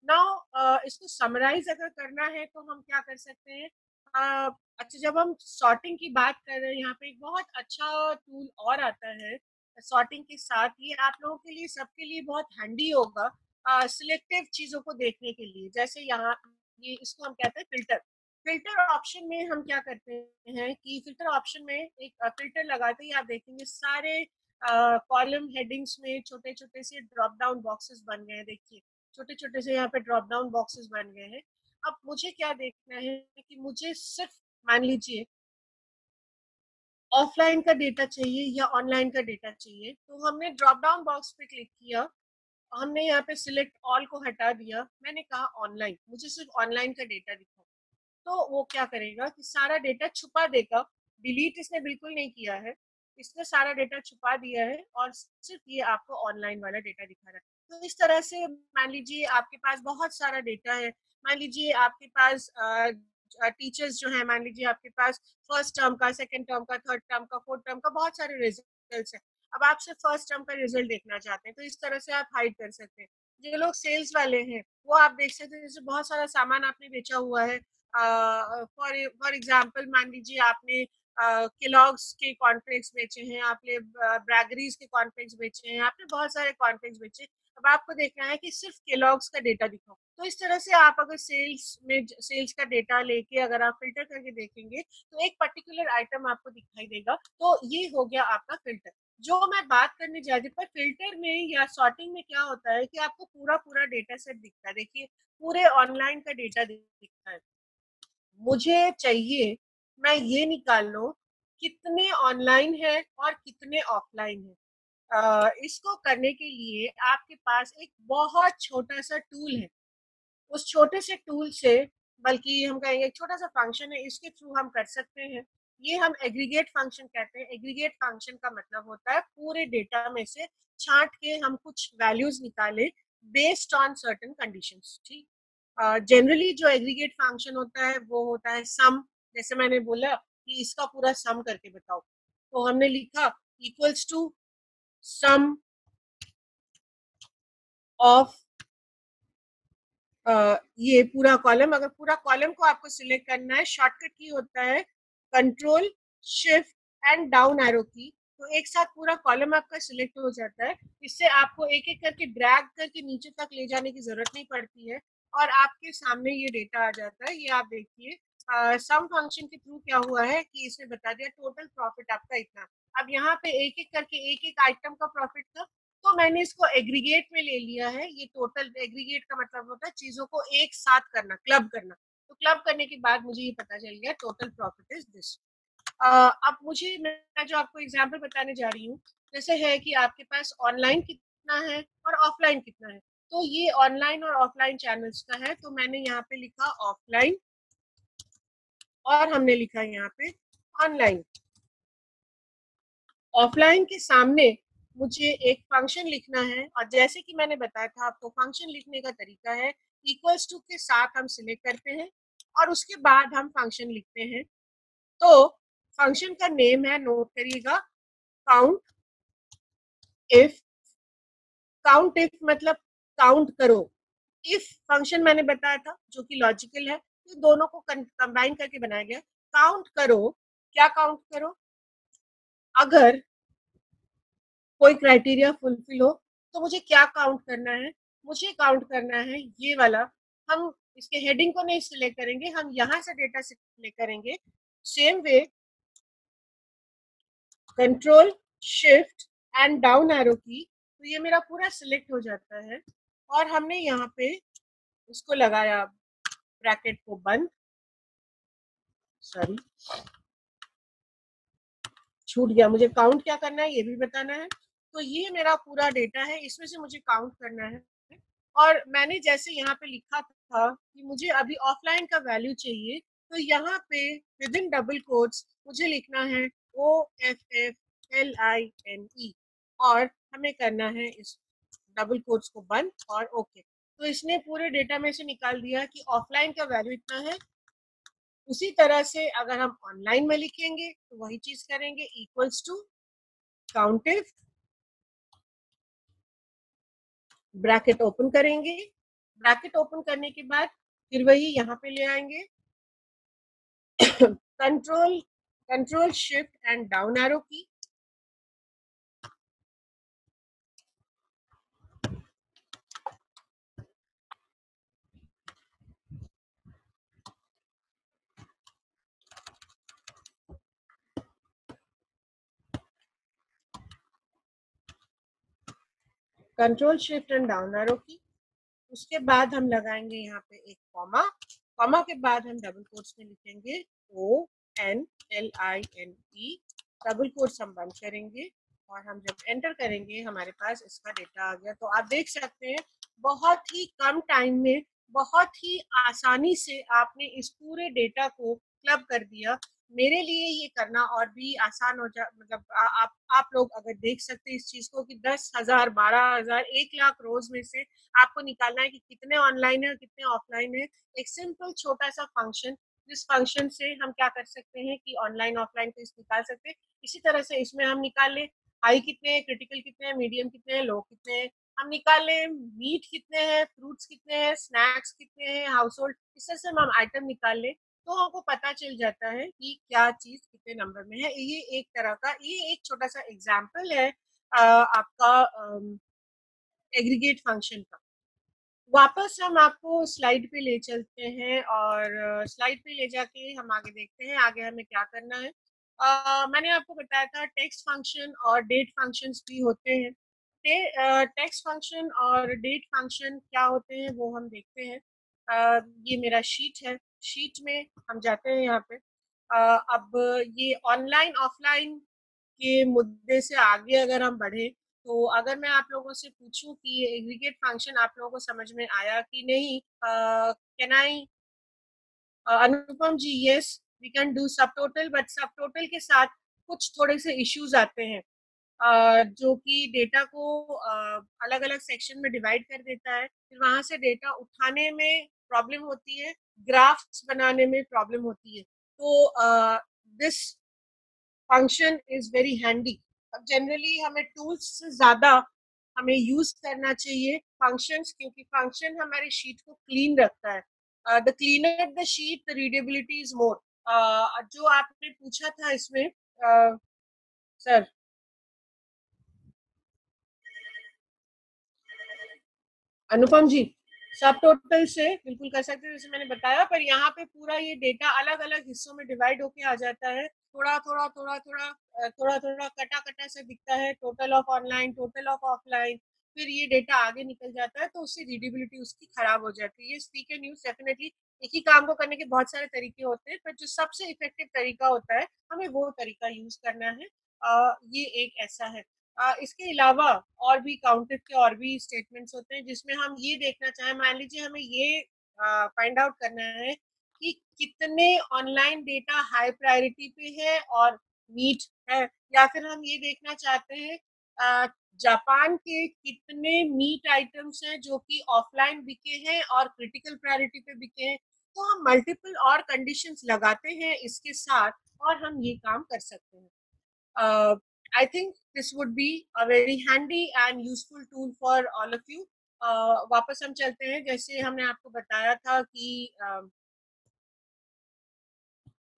नाउ इसको समराइज अगर करना है तो हम क्या कर सकते हैं। अच्छा, जब हम सॉर्टिंग की बात कर रहे हैं यहाँ पे एक बहुत अच्छा टूल और आता है सॉर्टिंग के साथ, ये आप लोगों के लिए सबके लिए बहुत हैंडी होगा सिलेक्टिव चीजों को देखने के लिए। जैसे यहाँ ये इसको हम कहते हैं फिल्टर। फिल्टर ऑप्शन में हम क्या करते हैं कि फिल्टर ऑप्शन में एक फिल्टर लगाते ही आप देखेंगे सारे कॉलम हेडिंग्स में छोटे छोटे से ड्रॉप डाउन बॉक्सेस बन गए हैं। देखिए छोटे छोटे से यहाँ पे ड्रॉप डाउन बॉक्सेस बन गए हैं। अब मुझे क्या देखना है कि मुझे सिर्फ मान लीजिए ऑफलाइन का डेटा चाहिए या ऑनलाइन का डेटा चाहिए, तो हमने ड्रॉप डाउन बॉक्स पे क्लिक किया, हमने यहाँ पे सिलेक्ट ऑल को हटा दिया, मैंने कहा ऑनलाइन, मुझे सिर्फ ऑनलाइन का डेटा दिखाओ। तो वो क्या करेगा कि सारा डेटा छुपा देगा। डिलीट इसने बिल्कुल नहीं किया है, इसने सारा डेटा छुपा दिया है और सिर्फ ये आपको ऑनलाइन वाला डेटा दिखा रहा है। तो इस तरह से मान लीजिए आपके पास बहुत सारा डेटा है, मान लीजिए आपके पास टीचर्स जो है, मान लीजिए आपके पास फर्स्ट टर्म का, सेकंड टर्म का, थर्ड टर्म का, फोर्थ टर्म का बहुत सारे रिजल्ट्स है। अब आप सिर्फ फर्स्ट टर्म का रिजल्ट देखना चाहते हैं तो इस तरह से आप हाइड कर सकते हैं। जो लोग सेल्स वाले हैं वो आप देख सकते हैं, जैसे बहुत सारा सामान आपने बेचा हुआ है, फॉर एग्जाम्पल मान लीजिए आपने केलॉग्स के कॉर्नफ्लेक्स बेचे हैं, आपने ब्रैगरीज के कॉर्नफ्लेक्स बेचे हैं, आपने बहुत सारे कॉर्नफ्लेक्स बेचे। अब आपको देखना है कि सिर्फ केलॉग्स का डेटा दिखाओ। तो इस तरह से आप अगर सेल्स का डेटा लेके अगर आप फिल्टर करके देखेंगे तो एक पर्टिकुलर आइटम आपको दिखाई देगा। तो ये हो गया आपका फिल्टर। जो मैं बात करने जा रही, पर फिल्टर में या सॉर्टिंग में क्या होता है कि आपको पूरा पूरा डेटा सेट दिखता है। देखिए पूरे ऑनलाइन का डेटा दिखता है, मुझे चाहिए मैं ये निकाल लूं कितने ऑनलाइन है और कितने ऑफलाइन है। इसको करने के लिए आपके पास एक बहुत छोटा सा टूल है। उस छोटे से टूल से, बल्कि हम कहेंगे एक छोटा सा फंक्शन है, इसके थ्रू हम कर सकते हैं। ये हम एग्रीगेट फंक्शन कहते हैं। एग्रीगेट फंक्शन का मतलब होता है पूरे डेटा में से छांट के हम कुछ वैल्यूज निकालें बेस्ड ऑन सर्टेन कंडीशंस। ठीक, जनरली जो एग्रीगेट फंक्शन होता है वो होता है सम। जैसे मैंने बोला कि इसका पूरा सम करके बताओ, तो हमने लिखा इक्वल्स टू सम ऑफ ये पूरा कॉलम। अगर पूरा कॉलम को आपको सिलेक्ट करना है, शॉर्टकट की होता है control shift and down arrow की, तो एक साथ पूरा कॉलम आपका सिलेक्ट हो जाता है। इससे आपको एक एक करके ड्रैग करके नीचे तक ले जाने की जरूरत नहीं पड़ती है और आपके सामने ये डेटा आ जाता है। ये आप देखिए सम फंक्शन के थ्रू क्या हुआ है कि इसने बता दिया टोटल प्रॉफिट आपका इतना। अब यहाँ पे एक एक करके एक एक आइटम का प्रॉफिट था, तो मैंने इसको एग्रीगेट में ले लिया है। ये टोटल एग्रीगेट का मतलब होता है चीजों को एक साथ करना, क्लब करना। तो क्लब करने के बाद मुझे ये पता चल गया टोटल प्रॉफिट इज दिस। अब मुझे, मैं जो आपको एग्जांपल बताने जा रही हूँ, जैसे है कि आपके पास ऑनलाइन कितना है और ऑफलाइन कितना है। तो ये ऑनलाइन और ऑफलाइन चैनल्स का है, तो मैंने यहाँ पे लिखा ऑफलाइन और हमने लिखा यहाँ पे ऑनलाइन। ऑफलाइन के सामने मुझे एक फंक्शन लिखना है और जैसे कि मैंने बताया था आपको फंक्शन लिखने का तरीका है इक्वल्स टू के साथ हम सिलेक्ट करते हैं और उसके बाद हम फंक्शन लिखते हैं। तो फंक्शन का नेम है, नोट करिएगा, काउंट इफ। काउंट इफ मतलब काउंट करो। इफ फंक्शन मैंने बताया था जो कि लॉजिकल है, तो दोनों को कंबाइन करके बनाया गया। काउंट करो, क्या काउंट करो, अगर कोई क्राइटेरिया फुलफिल हो, तो मुझे क्या काउंट करना है? मुझे काउंट करना है ये वाला। हम इसके हेडिंग को नहीं सिलेक्ट करेंगे, हम यहाँ से डेटा सिलेक्ट करेंगे। Same way control shift and down arrow की, तो ये मेरा पूरा सिलेक्ट हो जाता है और हमने यहाँ पे इसको लगाया ब्रैकेट को बंद, सॉरी छूट गया, मुझे काउंट क्या करना है ये भी बताना है। तो ये मेरा पूरा डेटा है, इसमें से मुझे काउंट करना है। और मैंने जैसे यहाँ पे लिखा था कि मुझे अभी ऑफलाइन का वैल्यू चाहिए, तो यहाँ पे विद इन डबल कोट्स मुझे लिखना है OFFLINE और हमें करना है इस डबल कोट्स को बंद और ओके। तो इसने पूरे डेटा में से निकाल दिया कि ऑफलाइन का वैल्यू इतना है। उसी तरह से अगर हम ऑनलाइन में लिखेंगे तो वही चीज करेंगे, equals to countif, bracket open करेंगे। ब्रैकेट ओपन करने के बाद फिर वही यहाँ पे ले आएंगे control shift and down arrow key, control shift and down arrow key. उसके बाद हम लगाएंगे यहाँ पे एक कॉमा, कॉमा के बाद हम डबल कोट्स में लिखेंगे ONLINE, डबल कोट्स हम बंद करेंगे और हम जब एंटर करेंगे हमारे पास इसका डेटा आ गया। तो आप देख सकते हैं बहुत ही कम टाइम में बहुत ही आसानी से आपने इस पूरे डेटा को क्लब कर दिया। मेरे लिए ये करना और भी आसान हो जा, मतलब आप लोग अगर देख सकते हैं इस चीज को कि 10,000, 12,000, 1 लाख रोज में से आपको निकालना है कि कितने ऑनलाइन है और कितने ऑफलाइन है। एक सिंपल छोटा सा फंक्शन, जिस फंक्शन से हम क्या कर सकते हैं कि ऑनलाइन ऑफलाइन को निकाल सकते हैं। इसी तरह से इसमें हम निकाल लें हाई कितने हैं, क्रिटिकल कितने हैं, मीडियम कितने हैं, लो कितने हैं। हम निकाल लें मीट कितने हैं, फ्रूट्स कितने हैं, स्नैक्स कितने हैं, हाउस होल्ड, इस तरह से हम आइटम निकाल लें तो हमको पता चल जाता है कि क्या चीज कितने नंबर में है। ये एक तरह का, ये एक छोटा सा एग्जाम्पल है आपका एग्रीगेट फंक्शन का। वापस हम आपको स्लाइड पे ले चलते हैं और स्लाइड पे ले जाके हम आगे देखते हैं आगे हमें क्या करना है। मैंने आपको बताया था टेक्स्ट फंक्शन और डेट फंक्शंस भी होते हैं। टेक्स्ट फंक्शन और डेट फंक्शन क्या होते हैं वो हम देखते हैं। ये मेरा शीट है, शीट में हम जाते हैं यहाँ पे। अब ये ऑनलाइन ऑफलाइन के मुद्दे से आगे अगर हम बढ़े, तो अगर मैं आप लोगों से पूछूं कि ये एग्रीगेट फंक्शन आप लोगों को समझ में आया कि नहीं, can I Anupam ji, yes we can do sub total, but sub total के साथ कुछ थोड़े से इश्यूज आते हैं जो कि डेटा को अलग अलग सेक्शन में डिवाइड कर देता है। फिर वहां से डेटा उठाने में प्रॉब्लम होती है, ग्राफ्स बनाने में प्रॉब्लम होती है। तो this function is very handy. अब जनरली हमें टूल्स से ज्यादा हमें यूज करना चाहिए फंक्शंस, क्योंकि फंक्शन हमारे शीट को क्लीन रखता है। The cleaner the sheet the readability is more. जो आपने पूछा था इसमें सर, अनुपम जी, सब टोटल से बिल्कुल कर सकते हैं जैसे मैंने बताया, पर यहाँ पे पूरा ये डेटा अलग अलग हिस्सों में डिवाइड होके आ जाता है। थोड़ा थोड़ा थोड़ा थोड़ा थोड़ा थोड़ा कटा कटा सा दिखता है, total of online, total of offline. फिर ये डेटा आगे निकल जाता है तो उससे रीडेबिलिटी उसकी खराब हो जाती है। स्पीक एंड यूज डेफिनेटली एक ही काम को करने के बहुत सारे तरीके होते हैं, पर जो सबसे इफेक्टिव तरीका होता है हमें वो तरीका यूज करना है। ये एक ऐसा है। इसके अलावा और भी काउंटिव के और भी स्टेटमेंट्स होते हैं जिसमें हम ये देखना चाहें, मान लीजिए हमें ये फाइंड आउट करना है कि कितने ऑनलाइन डेटा हाई प्रायोरिटी पे है और मीट है, या फिर हम ये देखना चाहते हैं जापान के कितने मीट आइटम्स हैं जो कि ऑफलाइन बिके हैं और क्रिटिकल प्रायोरिटी पे बिके हैं। तो हम मल्टीपल और कंडीशंस लगाते हैं इसके साथ और हम ये काम कर सकते हैं। I think this would be a very handy and useful tool for all of you. वापस हम चलते हैं, जैसे हमने आपको बताया था कि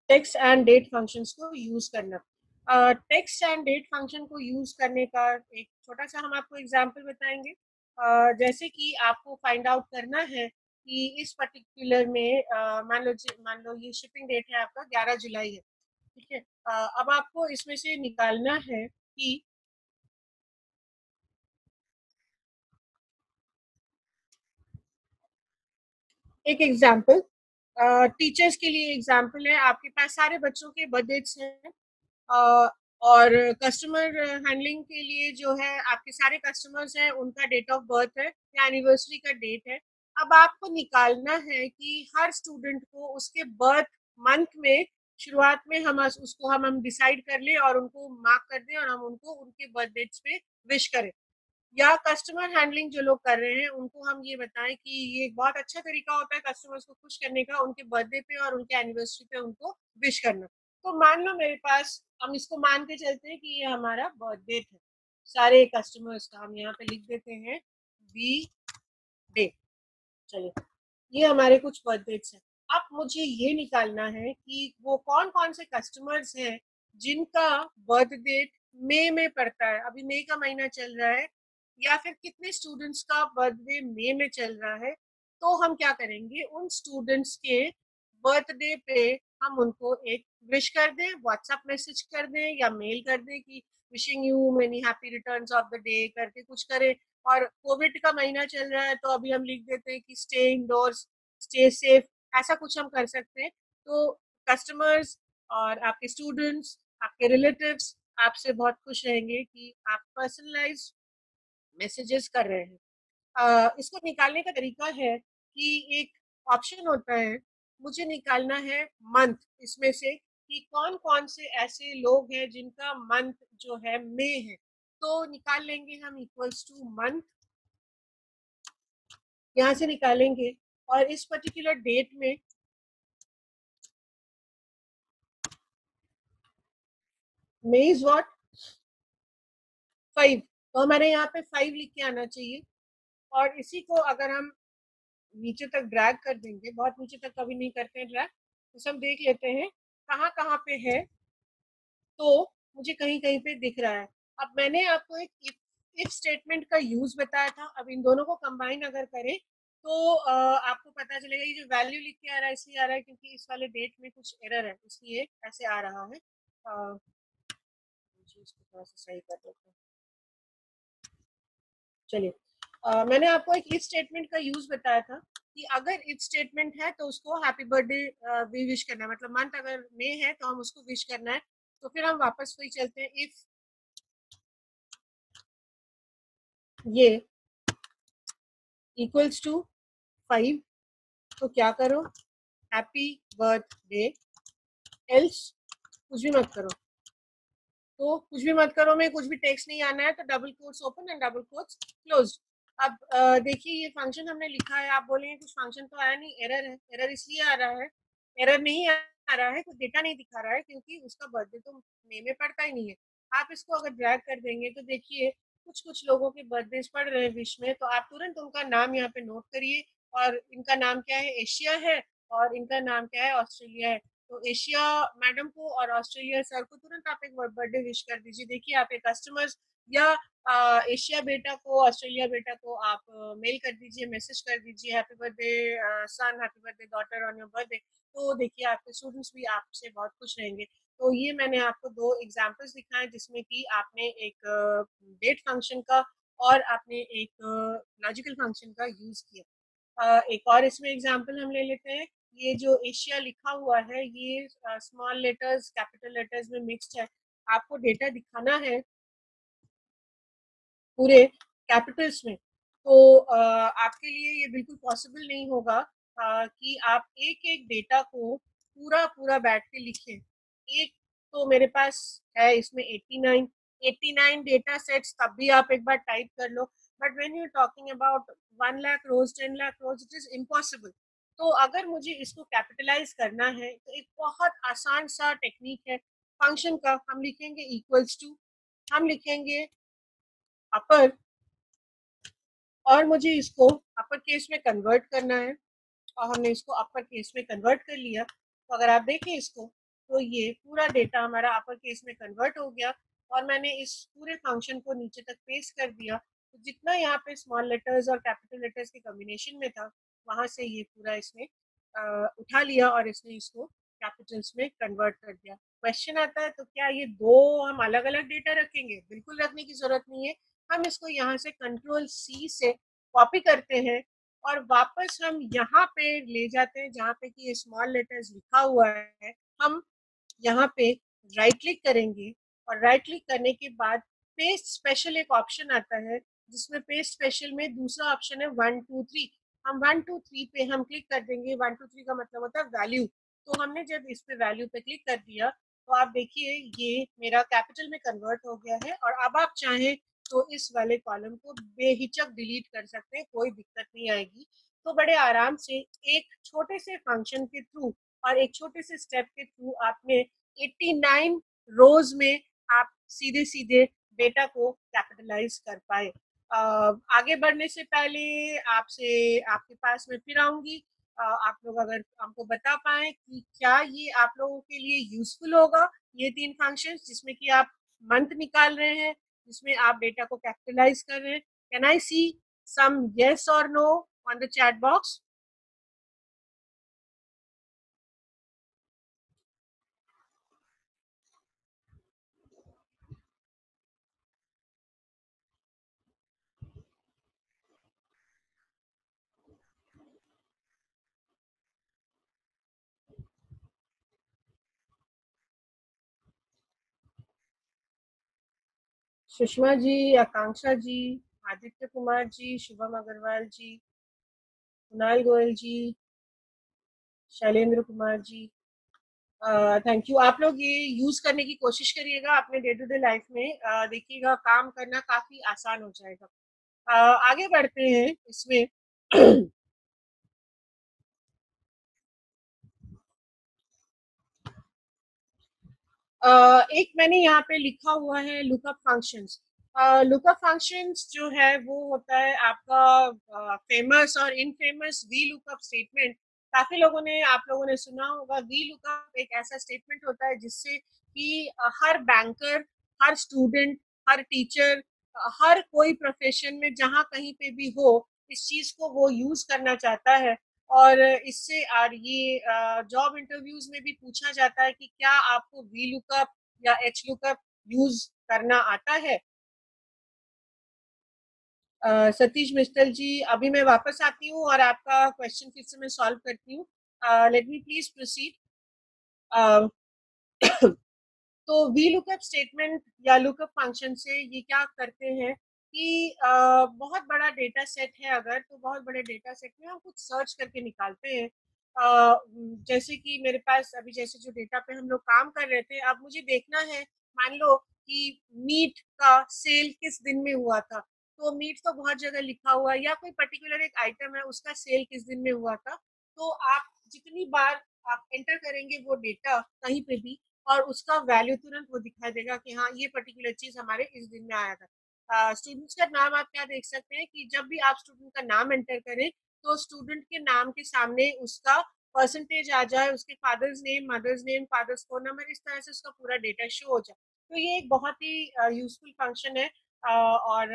टेक्स्ट एंड डेट फंक्शंस को यूज करना। टेक्स्ट एंड डेट फंक्शन को यूज करने का एक छोटा सा हम आपको एग्जांपल बताएंगे। जैसे कि आपको फाइंड आउट करना है कि इस पर्टिकुलर में मान लो ये शिपिंग डेट है आपका 11 जुलाई है, ठीक है। अब आपको इसमें से निकालना है कि एक एग्जाम्पल टीचर्स के लिए एग्जाम्पल है, आपके पास सारे बच्चों के बर्थडेट्स हैं अ, और कस्टमर हैंडलिंग के लिए जो है आपके सारे कस्टमर्स हैं उनका डेट ऑफ बर्थ है या एनिवर्सरी का डेट है। अब आपको निकालना है कि हर स्टूडेंट को उसके बर्थ मंथ में शुरुआत में हम डिसाइड कर लें और उनको मार्क कर दें और हम उनको उनके बर्थ डेट्स पे विश करें। या कस्टमर हैंडलिंग जो लोग कर रहे हैं उनको हम ये बताएं कि ये एक बहुत अच्छा तरीका होता है कस्टमर्स को खुश करने का, उनके बर्थडे पे और उनके एनिवर्सरी पे उनको विश करना। तो मान लो मेरे पास, हम इसको मान के चलते हैं कि ये हमारा बर्थडे है, सारे कस्टमर्स का हम यहाँ पे लिख देते हैं बी डे। चलिए, ये हमारे कुछ बर्थडेट्स हैं। अब मुझे ये निकालना है कि वो कौन कौन से कस्टमर्स हैं जिनका बर्थ डेट मई में पड़ता है, अभी मई का महीना चल रहा है, या फिर कितने स्टूडेंट्स का बर्थडे मई में चल रहा है। तो हम क्या करेंगे, उन स्टूडेंट्स के बर्थडे पे हम उनको एक विश कर दें, व्हाट्सएप मैसेज कर दें या मेल कर दें कि wishing you many happy returns of the day करके कुछ करें। और कोविड का महीना चल रहा है तो अभी हम लिख देते हैं कि स्टे इंडोर्स, स्टे सेफ, ऐसा कुछ हम कर सकते हैं। तो कस्टमर्स और आपके स्टूडेंट्स, आपके रिलेटिव्स आपसे बहुत खुश रहेंगे कि आप पर्सनलाइज मैसेजेस कर रहे हैं। इसको निकालने का तरीका है कि एक ऑप्शन होता है, मुझे निकालना है मंथ इसमें से कि कौन कौन से ऐसे लोग हैं जिनका मंथ जो है मई है। तो निकाल लेंगे हम इक्वल्स टू मंथ, यहाँ से निकालेंगे और इस पर्टिकुलर डेट में मई इज व्हाट 5, तो हमारे यहाँ पे 5 लिख के आना चाहिए। और इसी को अगर हम नीचे तक ड्रैग कर देंगे, बहुत नीचे तक कभी नहीं करते हैं ड्रैग, तो सब देख लेते हैं कहाँ कहाँ पे है। तो मुझे कहीं कहीं पे दिख रहा है। अब मैंने आपको एक इफ स्टेटमेंट का यूज बताया था, अब इन दोनों को कंबाइन अगर करें तो आपको पता चलेगा। ये जो वैल्यू लिख के आ रहा है इसलिए आ रहा है क्योंकि इस वाले डेट में कुछ एरर है, इसलिए ऐसे आ रहा है। मुझे इसको थोड़ा सा सही कर देते हैं। चलिए, मैंने आपको एक इफ स्टेटमेंट का यूज बताया था कि अगर इफ स्टेटमेंट है तो उसको हैप्पी बर्थडे भी विश करना है, मतलब मंथ अगर मई है तो हम उसको विश करना है। तो फिर हम वापस वही चलते हैं, इफ ये इक्वल्स टू 5, तो क्या करो, हैप्पी बर्थडे, एल्स कुछ भी मत करो। तो कुछ भी मत करो में कुछ भी टेक्स्ट नहीं आना है, तो double quotes open and double quotes close. अब देखिए ये फंक्शन हमने लिखा है, आप बोलेंगे कुछ फंक्शन तो आया नहीं, एरर है। एरर इसलिए आ रहा है, एरर नहीं आ रहा है, कुछ डेटा नहीं दिखा रहा है क्योंकि उसका बर्थडे तो मई में पड़ता ही नहीं है। आप इसको अगर ड्रैग कर देंगे तो देखिए कुछ कुछ लोगों के बर्थडे पड़ रहे हैं विश में, तो आप तुरंत उनका नाम यहाँ पे नोट करिए। और इनका नाम क्या है, एशिया है, और इनका नाम क्या है, ऑस्ट्रेलिया है। तो एशिया मैडम को और ऑस्ट्रेलिया सर को तुरंत आप एक बर्थडे विश कर दीजिए। देखिए आप एक कस्टमर्स या एशिया बेटा को, ऑस्ट्रेलिया बेटा को आप मेल कर दीजिए, मैसेज कर दीजिए, happy birthday son, happy birthday daughter on your birthday. तो देखिए आपके स्टूडेंट्स भी आपसे बहुत खुश रहेंगे। तो ये मैंने आपको दो एग्जांपल्स दिखाए जिसमें कि आपने एक डेट फंक्शन का और आपने एक लॉजिकल फंक्शन का यूज किया। एक और इसमें एग्जांपल हम ले लेते हैं। ये जो एशिया लिखा हुआ है ये स्मॉल लेटर्स कैपिटल लेटर्स में मिक्स्ड है। आपको डेटा दिखाना है पूरे कैपिटल्स में, तो आपके लिए ये बिल्कुल पॉसिबल नहीं होगा कि आप एक एक डेटा को पूरा पूरा बैठ के लिखें। एक तो मेरे पास है इसमें 89 डेटा सेट्स, तब भी आप एक बार टाइप कर लो। But when you talking about 1 lakh रोज, 10 लाख रोज, इट इज इम्पॉसिबल। तो अगर मुझे इसको कैपिटलाइज करना है तो एक बहुत आसान सा टेक्निक है फंक्शन का। हम लिखेंगे इक्वल्स टू, हम लिखेंगे अपर, और मुझे इसको अपर केस में कन्वर्ट करना है, और हमने इसको अपर केस में कन्वर्ट कर लिया। तो अगर आप देखें इसको, तो ये पूरा डेटा हमारा अपर केस में कन्वर्ट हो गया और मैंने इस पूरे फंक्शन को नीचे तक पेस्ट कर दिया। तो जितना यहाँ पे स्मॉल लेटर्स और कैपिटल लेटर्स के कॉम्बिनेशन में था, वहां से ये पूरा इसने उठा लिया और इसने इसको कैपिटल्स में कन्वर्ट कर दिया। क्वेश्चन आता है, तो क्या ये दो हम अलग अलग डेटा रखेंगे? बिल्कुल रखने की जरूरत नहीं है। हम इसको यहाँ से कंट्रोल सी से कॉपी करते हैं और वापस हम यहाँ पे ले जाते हैं जहाँ पे कि ये स्मॉल लेटर्स लिखा हुआ है। हम यहाँ पे राइट क्लिक करेंगे और राइट क्लिक करने के बाद पेस्ट स्पेशल एक ऑप्शन आता है, जिसमें पेस्ट स्पेशल में दूसरा ऑप्शन है 1 2 3। हम 1 2 3 पे हम क्लिक कर देंगे। 1 2 3 का मतलब होता है वैल्यू। तो हमने जब इस पे वैल्यू पे क्लिक कर दिया तो आप देखिए ये मेरा कैपिटल में कन्वर्ट हो गया है। और अब आप चाहें तो इस वाले कॉलम को बेहिचक डिलीट कर सकते हैं, कोई दिक्कत नहीं आएगी। तो बड़े आराम से एक छोटे से फंक्शन के थ्रू और एक छोटे से स्टेप के थ्रू आपने 89 रोज में आप सीधे सीधे डेटा को कैपिटलाइज कर पाए। आगे बढ़ने से पहले आपसे आपके पास मैं फिर आऊंगी। आप लोग अगर हमको बता पाए कि क्या ये आप लोगों के लिए यूजफुल होगा, ये 3 फंक्शंस जिसमें कि आप मंथ निकाल रहे हैं, जिसमें आप डेटा को कैपिटलाइज कर रहे हैं। Can I see some yes or no on the chat box? Sushma ji, Akanksha ji, Aditya Kumar ji, Shubham Agarwal ji, Kunal Goyal ji, Shailendra Kumar ji, thank you. आप लोग ये यूज करने की कोशिश करिएगा अपने डे टू डे लाइफ में। देखिएगा काम करना काफी आसान हो जाएगा। आगे बढ़ते हैं इसमें। एक मैंने यहाँ पे लिखा हुआ है लुकअप फंक्शंस। लुकअप फंक्शंस जो है वो होता है आपका फेमस और इनफेमस वी लुकअप स्टेटमेंट। काफी लोगों ने आप लोगों ने सुना होगा। वी लुकअप एक ऐसा स्टेटमेंट होता है जिससे कि हर बैंकर, हर स्टूडेंट, हर टीचर, हर कोई प्रोफेशन में जहाँ कहीं पे भी हो, इस चीज को वो यूज करना चाहता है। और इससे और ये जॉब इंटरव्यूज में भी पूछा जाता है कि क्या आपको वी लुकअप या एच लुकअप यूज करना आता है। सतीश मिस्टल जी, अभी मैं वापस आती हूँ और आपका क्वेश्चन फिर से मैं सॉल्व करती हूँ। Let me please proceed. तो वी लुकअप स्टेटमेंट या लुकअप फंक्शन से ये क्या करते हैं कि बहुत बड़ा डेटा सेट है अगर, तो बहुत बड़े डेटा सेट में हम कुछ सर्च करके निकालते हैं। जैसे कि मेरे पास अभी जैसे जो डेटा पे हम लोग काम कर रहे थे, अब मुझे देखना है मान लो कि मीट का सेल किस दिन में हुआ था। तो मीट तो बहुत जगह लिखा हुआ है, या कोई पर्टिकुलर एक आइटम है उसका सेल किस दिन में हुआ था। तो आप जितनी बार आप एंटर करेंगे वो डेटा कहीं पे भी, और उसका वैल्यू तुरंत वो दिखाई देगा कि हाँ ये पर्टिकुलर चीज हमारे इस दिन में आया था। स्टूडेंट्स का नाम आप क्या देख सकते हैं कि जब भी आप स्टूडेंट का नाम एंटर करें तो स्टूडेंट के नाम के सामने उसका परसेंटेज आ जाए, उसके father's name, mother's name, father's phone number, इस तरह से उसका पूरा डेटा शो हो जाए। तो ये एक बहुत ही यूजफुल फंक्शन है। और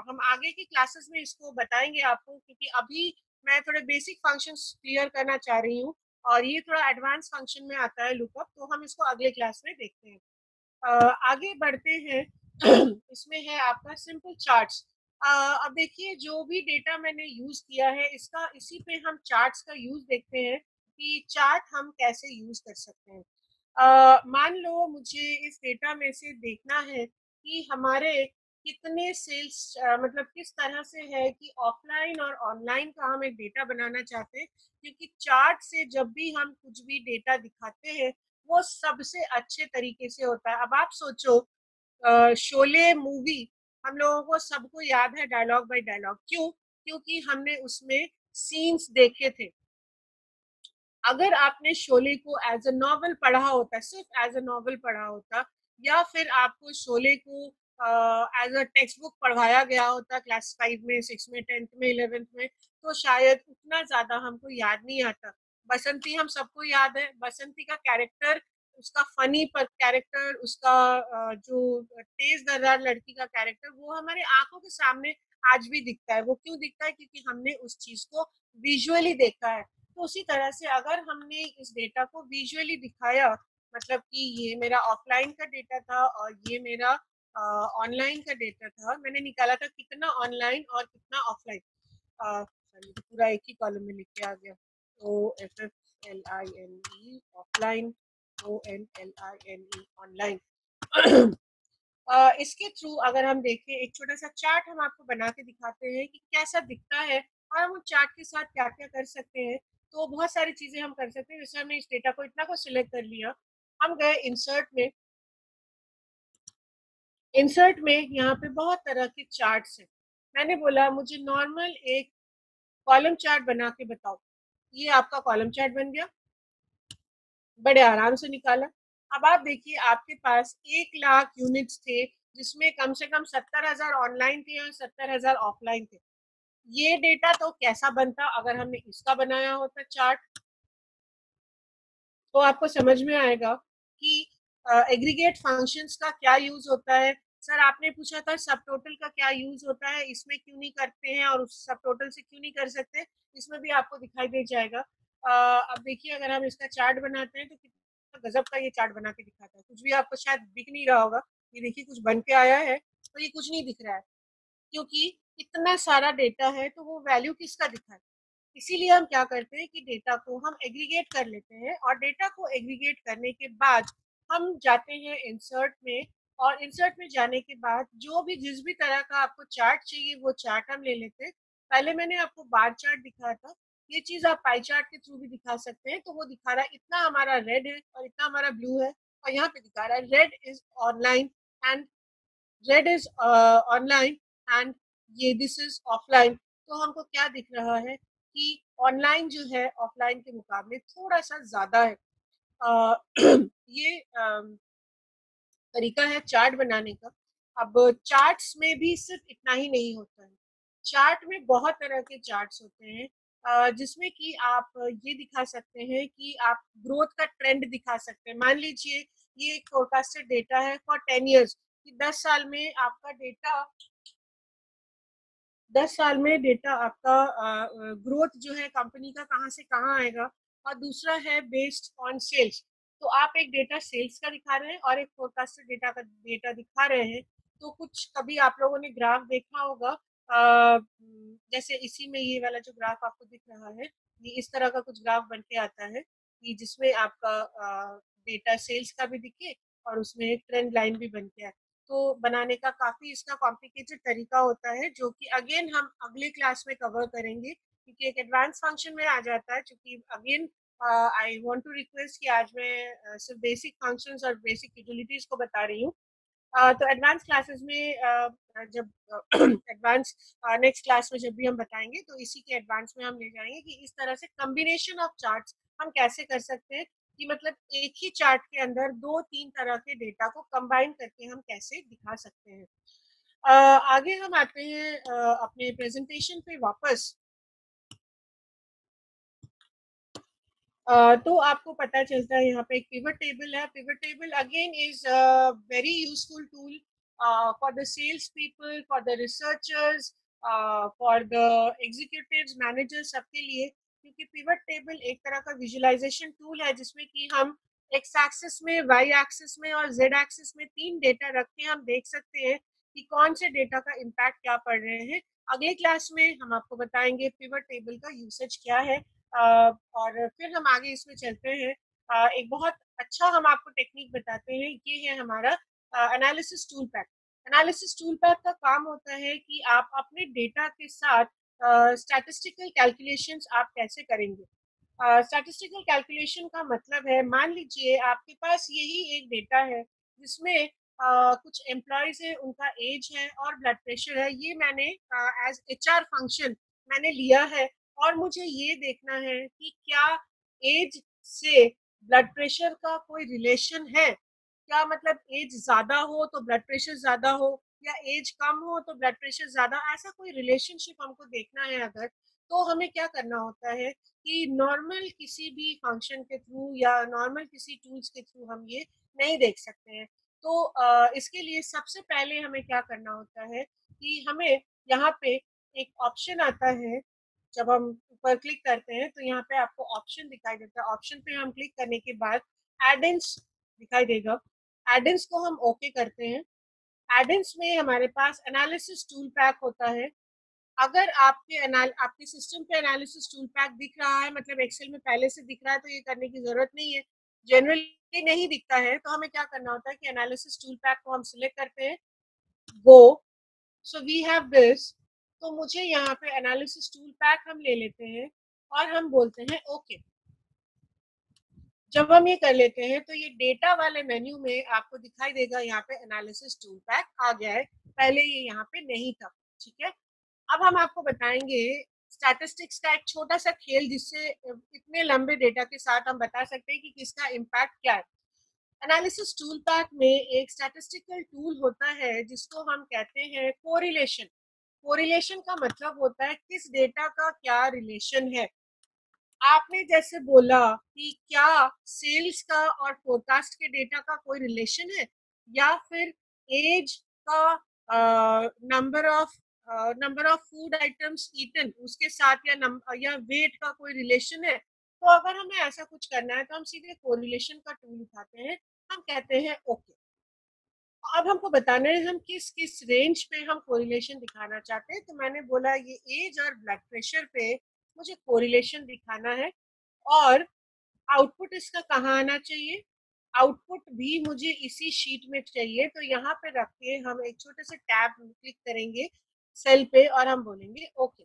हम आगे की क्लासेस में इसको बताएंगे आपको, क्योंकि अभी मैं थोड़े बेसिक फंक्शंस क्लियर करना चाह रही हूँ और ये थोड़ा एडवांस फंक्शन में आता है लुकअप, तो हम इसको अगले क्लास में देखते हैं। आगे बढ़ते हैं। इसमें है आपका सिंपल चार्ट्स। अब देखिए जो भी डेटा मैंने यूज किया है इसका, इसी पे हम चार्ट्स का यूज देखते हैं कि चार्ट हम कैसे यूज कर सकते हैं। मान लो मुझे इस डेटा में से देखना है कि हमारे कितने सेल्स, मतलब किस तरह से है कि ऑफलाइन और ऑनलाइन का हम एक डेटा बनाना चाहते हैं। क्योंकि चार्ट से जब भी हम कुछ भी डेटा दिखाते हैं वो सबसे अच्छे तरीके से होता है। अब आप सोचो, शोले मूवी हम लोगों को सबको याद है डायलॉग बाय डायलॉग। क्यों? क्योंकि हमने उसमें सीन्स देखे थे। अगर आपने शोले को एज अ नॉवल पढ़ा होता, सिर्फ एज अ नॉवल पढ़ा होता, या फिर आपको शोले को एज अ टेक्स्ट बुक पढ़ाया गया होता क्लास 5 में, 6 में, 10th में, 11th में, तो शायद उतना ज्यादा हमको याद नहीं आता। बसंती हम सबको याद है। बसंती का कैरेक्टर उसका फनी पर कैरेक्टर, उसका जो तेज दर्रार लड़की का कैरेक्टर, वो हमारे आंखों के सामने आज भी दिखता है। वो क्यों दिखता है? क्योंकि हमने उस चीज को विजुअली देखा है। तो उसी तरह से अगर हमने इस डेटा को विजुअली दिखाया, मतलब कि ये मेरा ऑफलाइन का डेटा था और ये मेरा ऑनलाइन का डेटा था, मैंने निकाला था कितना ऑनलाइन और कितना ऑफलाइन। सॉरी, पूरा एक ही कॉलम में लिख के आ गया। OFFLINE offline, ONLINE online. इसके थ्रू अगर हम देखें, एक छोटा सा चार्ट हम आपको बना के दिखाते हैं कि कैसा दिखता है और हम उस चार्ट के साथ क्या क्या कर सकते हैं। तो बहुत सारी चीजें हम कर सकते हैं। जैसे हमने इस डेटा को इतना को सिलेक्ट कर लिया, हम गए इंसर्ट में। इंसर्ट में यहाँ पे बहुत तरह के चार्ट्स हैं। मैंने बोला मुझे नॉर्मल एक कॉलम चार्ट बना के बताओ। ये आपका कॉलम चार्ट बन गया, बड़े आराम से निकाला। अब आप देखिए, आपके पास 1 लाख यूनिट्स थे, जिसमें कम से कम 70,000 ऑनलाइन थे और 70,000 ऑफलाइन थे। ये डेटा तो कैसा बनता अगर हमने इसका बनाया होता चार्ट? तो आपको समझ में आएगा कि एग्रीगेट फंक्शंस का क्या यूज होता है। सर, आपने पूछा था सब टोटल का क्या यूज होता है, इसमें क्यों नहीं करते हैं और उस सब टोटल से क्यों नहीं कर सकते, इसमें भी आपको दिखाई दे जाएगा। अब देखिए, अगर हम इसका चार्ट बनाते हैं तो कितना गजब का ये चार्ट बना के दिखाता है। कुछ भी आपको शायद दिख नहीं रहा होगा। ये देखिए, कुछ बन के आया है तो ये कुछ नहीं दिख रहा है, क्योंकि इतना सारा डेटा है तो वो वैल्यू किसका दिखा है। इसीलिए हम क्या करते हैं कि डेटा को हम एग्रीगेट कर लेते हैं, और डेटा को एग्रीगेट करने के बाद हम जाते हैं इंसर्ट में। और इंसर्ट में जाने के बाद जो भी जिस भी तरह का आपको चार्ट चाहिए वो चार्ट हम ले लेते हैं। पहले मैंने आपको बार चार्ट दिखाया था, ये चीज आप पाई चार्ट के थ्रू भी दिखा सकते हैं। तो वो दिखा रहा है इतना हमारा रेड है और इतना हमारा ब्लू है, और यहाँ पे दिखा रहा है red is online and red is online and ये दिस इज ऑफलाइन। तो हमको क्या दिख रहा है कि ऑनलाइन जो है ऑफलाइन के मुकाबले थोड़ा सा ज्यादा है। अ, ये तरीका है चार्ट बनाने का। अब चार्ट्स में भी सिर्फ इतना ही नहीं होता है, चार्ट में बहुत तरह के चार्ट्स होते हैं, जिसमें कि आप ये दिखा सकते हैं कि आप ग्रोथ का ट्रेंड दिखा सकते हैं। मान लीजिए ये एक फोरकास्टेड डेटा है फॉर 10 years, कि 10 साल में आपका डेटा, 10 साल में डेटा आपका ग्रोथ जो है कंपनी का कहाँ से कहाँ आएगा। और दूसरा है बेस्ड ऑन सेल्स। तो आप एक डेटा सेल्स का दिखा रहे हैं और एक फोरकास्टेड डेटा का डेटा दिखा रहे हैं। तो कुछ कभी आप लोगों ने ग्राफ देखा होगा, जैसे इसी में ये वाला जो ग्राफ आपको दिख रहा है, ये इस तरह का कुछ ग्राफ बन के आता है कि जिसमें आपका डेटा सेल्स का भी दिखे और उसमें एक ट्रेंड लाइन भी बन के आए। तो बनाने का काफी इसका कॉम्प्लिकेटेड तरीका होता है, जो कि अगेन हम अगले क्लास में कवर करेंगे, क्योंकि एक एडवांस फंक्शन में आ जाता है। क्योंकि again I want to request कि आज मैं सिर्फ बेसिक फंक्शंस और बेसिक यूटिलिटीज को बता रही हूँ। तो एडवांस क्लासेस में जब एडवांस नेक्स्ट क्लास में जब भी हम बताएंगे तो इसी के एडवांस में हम ले जाएंगे कि इस तरह से कम्बिनेशन ऑफ चार्ट्स हम कैसे कर सकते हैं, कि मतलब एक ही चार्ट के अंदर 2-3 तरह के डेटा को कंबाइन करके हम कैसे दिखा सकते हैं। आगे हम आते हैं अपने प्रेजेंटेशन पे वापस। तो आपको पता चलता है यहाँ पे एक पिवट टेबल है। Pivot table again is very useful tool for the sales people, for the researchers, for the executives, managers, सबके लिए। क्योंकि पिवट टेबल एक तरह का विजुअलाइजेशन टूल है, जिसमें कि हम एक्स एक्सिस में, वाई एक्सिस में और जेड एक्सिस में 3 डेटा रख के हम देख सकते हैं कि कौन से डेटा का इम्पैक्ट क्या पड़ रहे हैं। अगले क्लास में हम आपको बताएंगे पिवट टेबल का यूसेज क्या है। और फिर हम आगे इसमें चलते हैं। एक बहुत अच्छा हम आपको टेक्निक बताते हैं, ये है हमारा analysis tool pack. Analysis tool pack का काम होता है कि आप अपने डेटा के साथ स्टैटिस्टिकल कैलकुलेशंस आप कैसे करेंगे। स्टैटिस्टिकल कैलकुलेशन का मतलब है, मान लीजिए आपके पास यही एक डेटा है जिसमें कुछ एम्प्लॉयज है, उनका एज है और ब्लड प्रेशर है। ये मैंने एज एचआर फंक्शन मैंने लिया है, और मुझे ये देखना है कि क्या एज से ब्लड प्रेशर का कोई रिलेशन है। क्या मतलब एज ज्यादा हो तो ब्लड प्रेशर ज्यादा हो, या एज कम हो तो ब्लड प्रेशर ज्यादा, ऐसा कोई रिलेशनशिप हमको देखना है अगर, तो हमें क्या करना होता है कि नॉर्मल किसी भी फंक्शन के थ्रू या नॉर्मल किसी टूल्स के थ्रू हम ये नहीं देख सकते हैं। तो इसके लिए सबसे पहले हमें क्या करना होता है कि हमें यहाँ पे एक ऑप्शन आता है। जब हम ऊपर क्लिक करते हैं तो यहाँ पे आपको ऑप्शन दिखाई देता है। ऑप्शन पे हम क्लिक करने के बाद एड-इन्स दिखाई देगा। एड-इन्स को हम ओके करते हैं। एड-इन्स में हमारे पास एनालिसिस टूल पैक होता है। अगर आपके सिस्टम पे एनालिसिस टूल पैक दिख रहा है, मतलब एक्सेल में पहले से दिख रहा है, तो ये करने की जरूरत नहीं है। जनरली नहीं दिखता है तो हमें क्या करना होता है कि एनालिसिस टूल पैक को हम सिलेक्ट करते हैं, गो, सो वी हैव दिस। तो मुझे यहाँ पे एनालिसिस टूल पैक हम ले लेते हैं और हम बोलते हैं ओके। जब हम ये कर लेते हैं तो ये डेटा वाले मेन्यू में आपको दिखाई देगा, यहाँ पे एनालिसिस टूल पैक आ गया है। पहले ये यहाँ पे नहीं था। ठीक है, अब हम आपको बताएंगे स्टैटिस्टिक्स का एक छोटा सा खेल, जिससे इतने लंबे डेटा के साथ हम बता सकते हैं कि किसका इम्पैक्ट क्या है। एनालिसिस टूल पैक में एक स्टैटिस्टिकल टूल होता है जिसको हम कहते हैं कोरिलेशन। कोरिलेशन का मतलब होता है किस डेटा का क्या रिलेशन है। आपने जैसे बोला कि क्या सेल्स का और फोरकास्ट के डेटा का कोई रिलेशन है, या फिर एज का, number of food items eaten उसके साथ, या वेट का कोई रिलेशन है। तो अगर हमें ऐसा कुछ करना है तो हम सीधे कोरिलेशन का टूल उठाते हैं, हम कहते हैं ओके। अब हमको बताना है हम किस किस रेंज पे हम कोरिलेशन दिखाना चाहते हैं। तो मैंने बोला ये एज और ब्लड प्रेशर पे मुझे कोरिलेशन दिखाना है। और आउटपुट इसका कहाँ आना चाहिए, आउटपुट भी मुझे इसी शीट में चाहिए। तो यहाँ पे रख के हम एक छोटे से टैब क्लिक करेंगे सेल पे और हम बोलेंगे ओके।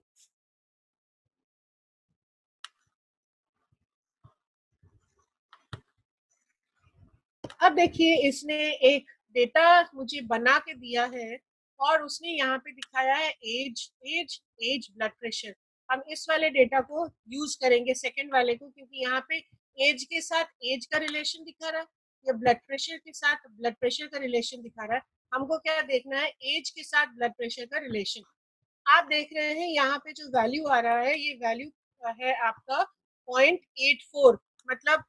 अब देखिए इसने एक डेटा मुझे बना के दिया है और उसने यहाँ पे दिखाया है age age age blood pressure. हम इस वाले डेटा को यूज करेंगे, सेकंड वाले को, क्योंकि यहाँ पे एज के साथ एज का रिलेशन दिखा रहा है, या ब्लड प्रेशर के साथ ब्लड प्रेशर का रिलेशन दिखा रहा है। हमको क्या देखना है, एज के साथ ब्लड प्रेशर का रिलेशन। आप देख रहे हैं यहाँ पे जो वैल्यू आ रहा है, ये वैल्यू है आपका 0.84, मतलब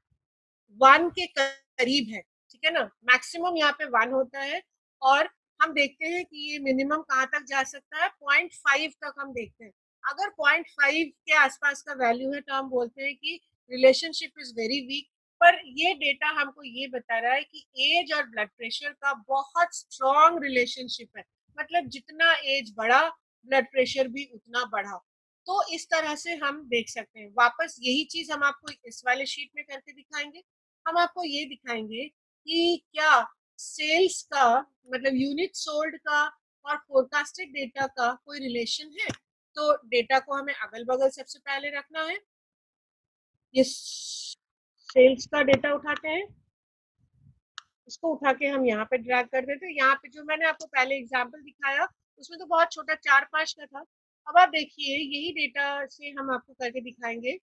1 के करीब है। ठीक है ना, मैक्सिमम यहाँ पे 1 होता है। और हम देखते हैं कि ये मिनिमम कहाँ तक जा सकता है, 0.5 तक हम देखते हैं। अगर 0.5 के आसपास का वैल्यू है तो हम बोलते हैं कि रिलेशनशिप इज वेरी वीक। पर ये डेटा हमको ये बता रहा है कि एज और ब्लड प्रेशर का बहुत स्ट्रॉन्ग रिलेशनशिप है, मतलब जितना एज बढ़ा ब्लड प्रेशर भी उतना बढ़ा। तो इस तरह से हम देख सकते हैं। वापस यही चीज हम आपको इस वाले शीट में करके दिखाएंगे। हम आपको ये दिखाएंगे कि क्या सेल्स का, मतलब यूनिट सोल्ड का और फोरकास्टेड डेटा का कोई रिलेशन है। तो डेटा को हमें अगल बगल सबसे पहले रखना है। ये सेल्स का डेटा उठाते हैं, इसको उठा के हम यहाँ पे ड्रैग कर देते हैं। यहाँ पे जो मैंने आपको पहले एग्जांपल दिखाया उसमें तो बहुत छोटा 4-5 का था। अब आप देखिए यही डेटा से हम आपको करके दिखाएंगे।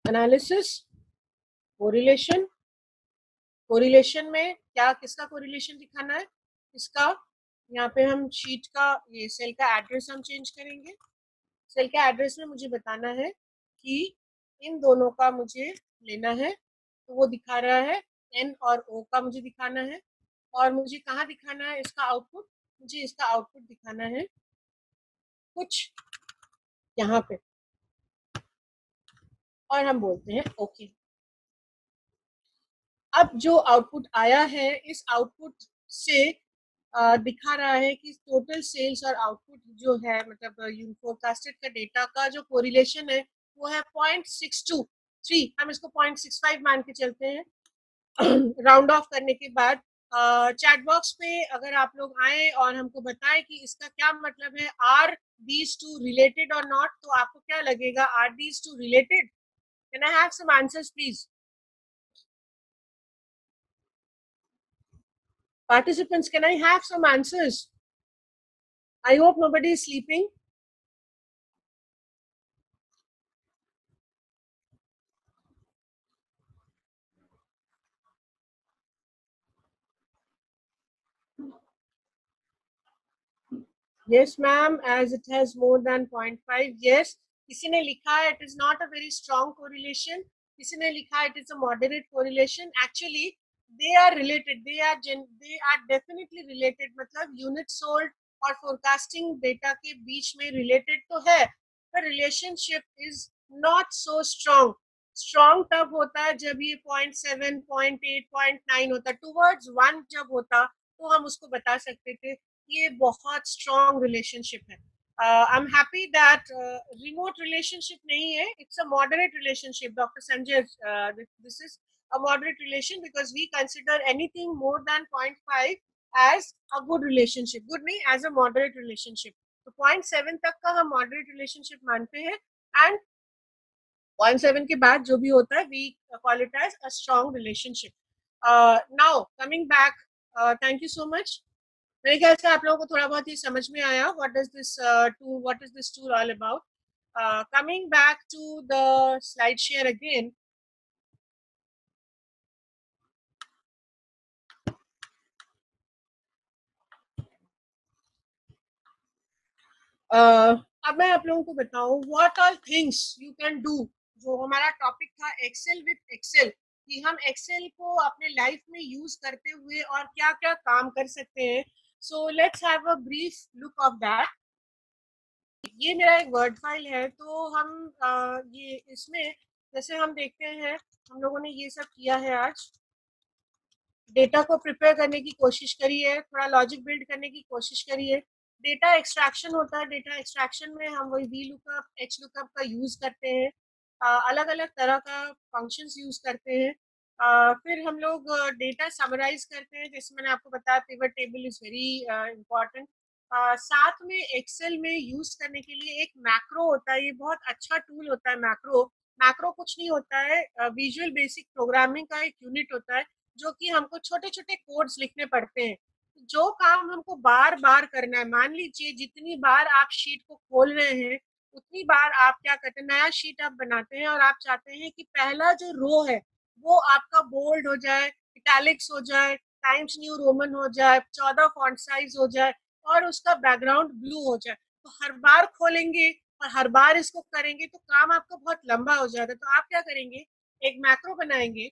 एनालिसिस, कोरिलेशन, कोरिलेशन में क्या किसका कोरिलेशन दिखाना है, इसका। यहाँ पे हम शीट का, ये सेल का एड्रेस हम चेंज करेंगे। सेल का एड्रेस में मुझे बताना है कि इन दोनों का मुझे लेना है। तो वो दिखा रहा है एन और ओ का मुझे दिखाना है। और मुझे कहाँ दिखाना है इसका आउटपुट, मुझे इसका आउटपुट दिखाना है कुछ यहाँ पे। और हम बोलते हैं ओके। अब जो आउटपुट आया है, इस आउटपुट से दिखा रहा है कि टोटल सेल्स और आउटपुट जो है, मतलब फोरकास्टेड का डेटा का जो कोरिलेशन है वो है 0.623। हम इसको 0.65 मान के चलते हैं। राउंड ऑफ करने के बाद चैट बॉक्स पे अगर आप लोग आए और हमको बताएं कि इसका क्या मतलब है, आर दीज टू रिलेटेड और नॉट, तो आपको क्या लगेगा, are these two related? Can I have some answers please? Participants, can I have some answers? I hope nobody is sleeping. Yes, ma'am, as it has more than 0.5. Yes, किसी ने लिखा है it is not a very strong correlation. किसी ने लिखा it is a moderate correlation. Actually, they are related. They are definitely related. मतलब unit sold और forecasting data के बीच में related तो है, but relationship is not so strong. Strong तब होता है जब ये 0.7, 0.8, 0.9 होता. Towards 1 जब होता तो हम उसको बता सकते थे ये बहुत स्ट्रॉन्ग रिलेशनशिप है. I am happy that remote relationship नहीं है, it's a moderate relationship. Doctor Sanjay, this is a moderate relation because we consider anything more than 0.5 as a good relationship. Good नहीं, एज अ मॉडरेट रिलेशनशिप. तो 0.7 तक का हम moderate relationship मानते हैं and 0.7 के बाद जो भी होता है we call it as a strong relationship. Now coming back, thank you so much. मेरे ख्याल से आप लोगों को थोड़ा बहुत ही समझ में आया what is this tool all about. Coming back to the slide share again. अब मैं आप लोगों को बताऊं what all things you can do. जो हमारा टॉपिक था एक्सेल विद एक्सेल, कि हम एक्सेल को अपने लाइफ में यूज करते हुए और क्या क्या काम कर सकते हैं. So let's have a brief look of that. ये मेरा एक वर्ड फाइल है, तो हम ये इसमें जैसे हम देखते हैं हम लोगों ने ये सब किया है. आज डेटा को प्रिपेयर करने की कोशिश करी है, थोड़ा लॉजिक बिल्ड करने की कोशिश करी है. डेटा एक्सट्रैक्शन होता है, डेटा एक्सट्रैक्शन में हम वही वी लुकअप, एच लुकअप का यूज करते हैं. अलग अलग तरह का फंक्शंस यूज करते हैं. फिर हम लोग डेटा समराइज करते हैं, जैसे मैंने आपको बताया pivot table is very important. साथ में एक्सेल में यूज करने के लिए एक मैक्रो होता है, ये बहुत अच्छा टूल होता है. मैक्रो मैक्रो कुछ नहीं होता है, विजुअल बेसिक प्रोग्रामिंग का एक यूनिट होता है जो कि हमको छोटे छोटे कोड्स लिखने पड़ते हैं. जो काम हमको बार बार करना है, मान लीजिए जितनी बार आप शीट को खोल रहे हैं उतनी बार आप क्या करते हैं, नया शीट आप बनाते हैं और आप चाहते हैं कि पहला जो रो है वो आपका बोल्ड हो जाए, इटैलिक्स हो जाए, टाइम्स न्यू रोमन हो जाए, 14 फॉन्ट साइज हो जाए और उसका बैकग्राउंड ब्लू हो जाए. तो हर बार खोलेंगे और हर बार इसको करेंगे तो काम आपका बहुत लंबा हो जाता है. तो आप क्या करेंगे, एक मैक्रो बनाएंगे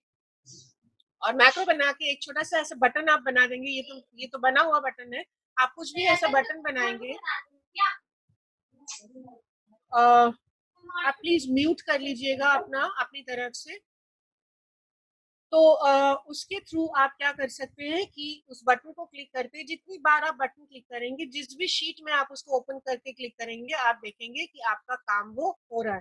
और मैक्रो बना के एक छोटा सा ऐसा बटन आप बना देंगे. ये तो बना हुआ बटन है. आप कुछ भी ऐसा बटन बनाएंगे. आप प्लीज म्यूट कर लीजिएगा अपना अपनी तरफ से. तो उसके थ्रू आप क्या कर सकते हैं कि उस बटन को क्लिक करते, जितनी बार आप बटन क्लिक करेंगे, जिस भी शीट में आप उसको ओपन करके क्लिक करेंगे, आप देखेंगे कि आपका काम वो हो रहा है.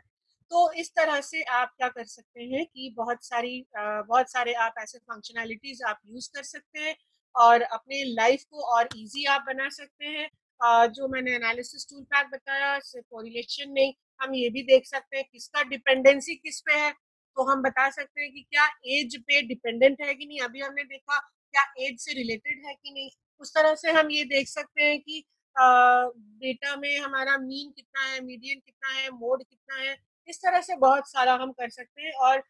तो इस तरह से आप क्या कर सकते हैं कि बहुत सारे आप ऐसे फंक्शनैलिटीज आप यूज कर सकते हैं और अपने लाइफ को और इजी आप बना सकते हैं. जो मैंने एनालिसिस टूल पैक बताया, सिर्फ कोरिलेशन नहीं, हम ये भी देख सकते हैं किसका डिपेंडेंसी किस पे है. तो हम बता सकते हैं कि क्या एज पे डिपेंडेंट है कि नहीं. अभी हमने देखा क्या एज से रिलेटेड है कि नहीं. उस तरह से हम ये देख सकते हैं कि डेटा में हमारा मीन कितना है, मीडियन कितना है, मोड कितना है. इस तरह से बहुत सारा हम कर सकते हैं. और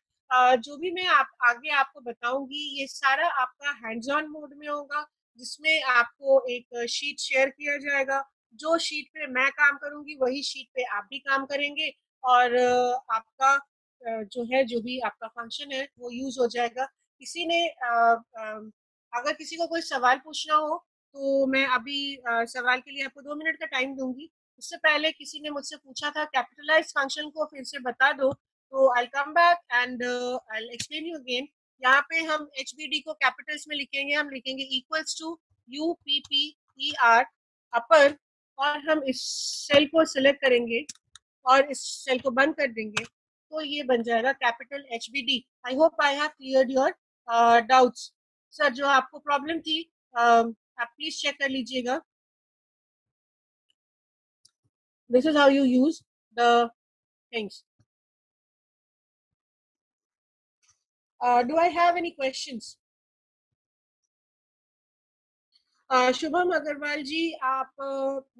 जो भी मैं आगे आपको बताऊंगी ये सारा आपका हैंड्स ऑन मोड में होगा, जिसमें आपको एक शीट शेयर किया जाएगा. जो शीट पे मैं काम करूंगी वही शीट पे आप भी काम करेंगे और आपका जो है जो भी आपका फंक्शन है वो यूज हो जाएगा. किसी ने अगर किसी को कोई सवाल पूछना हो तो मैं अभी सवाल के लिए आपको 2 मिनट का टाइम दूंगी. उससे पहले किसी ने मुझसे पूछा था कैपिटलाइज फंक्शन को फिर से बता दो, तो I come back and I explain you again. यहाँ पे हम HBD को कैपिटल्स में लिखेंगे. हम लिखेंगे इक्वल्स टू UPPER अपर और हम इस सेल को सिलेक्ट करेंगे और इस सेल को बंद कर देंगे तो ये बन जाएगा capital HBD. I hope I have cleared your doubts. Sir जो आपको प्रॉब्लम थी आप प्लीज चेक कर लीजिएगा. This is how you use the things. Do I have any questions? Shubham Agarwal ji, आप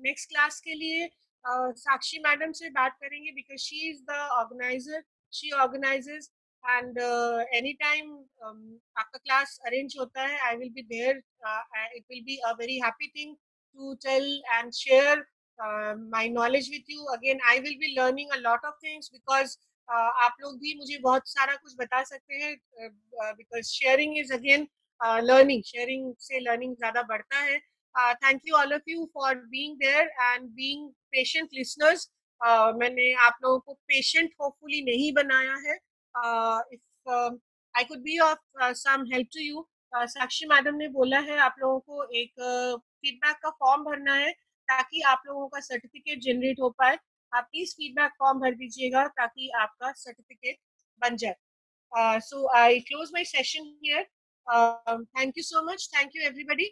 नेक्स्ट क्लास के लिए साक्षी मैडम से बात करेंगे because she is the organiser. She organises and any time आपका क्लास अरेंज होता है I will be there. It will be a very happy thing to tell and share my knowledge with you. Again, I will be learning a lot of things because आप लोग भी मुझे बहुत सारा कुछ बता सकते हैं, because sharing is again learning. Sharing से learning ज़्यादा बढ़ता है. Thank you all of you for being there and being patient listeners. मैंने आप लोगों को patient hopefully नहीं बनाया है. If I could be of some help to you, Sakshi madam ने बोला है आप लोगों को एक फीडबैक का फॉर्म भरना है ताकि आप लोगों का सर्टिफिकेट जनरेट हो पाए. आप प्लीज फीडबैक फॉर्म भर दीजिएगा ताकि आपका सर्टिफिकेट बन जाए. So I close my session here. Thank you so much. Thank you everybody.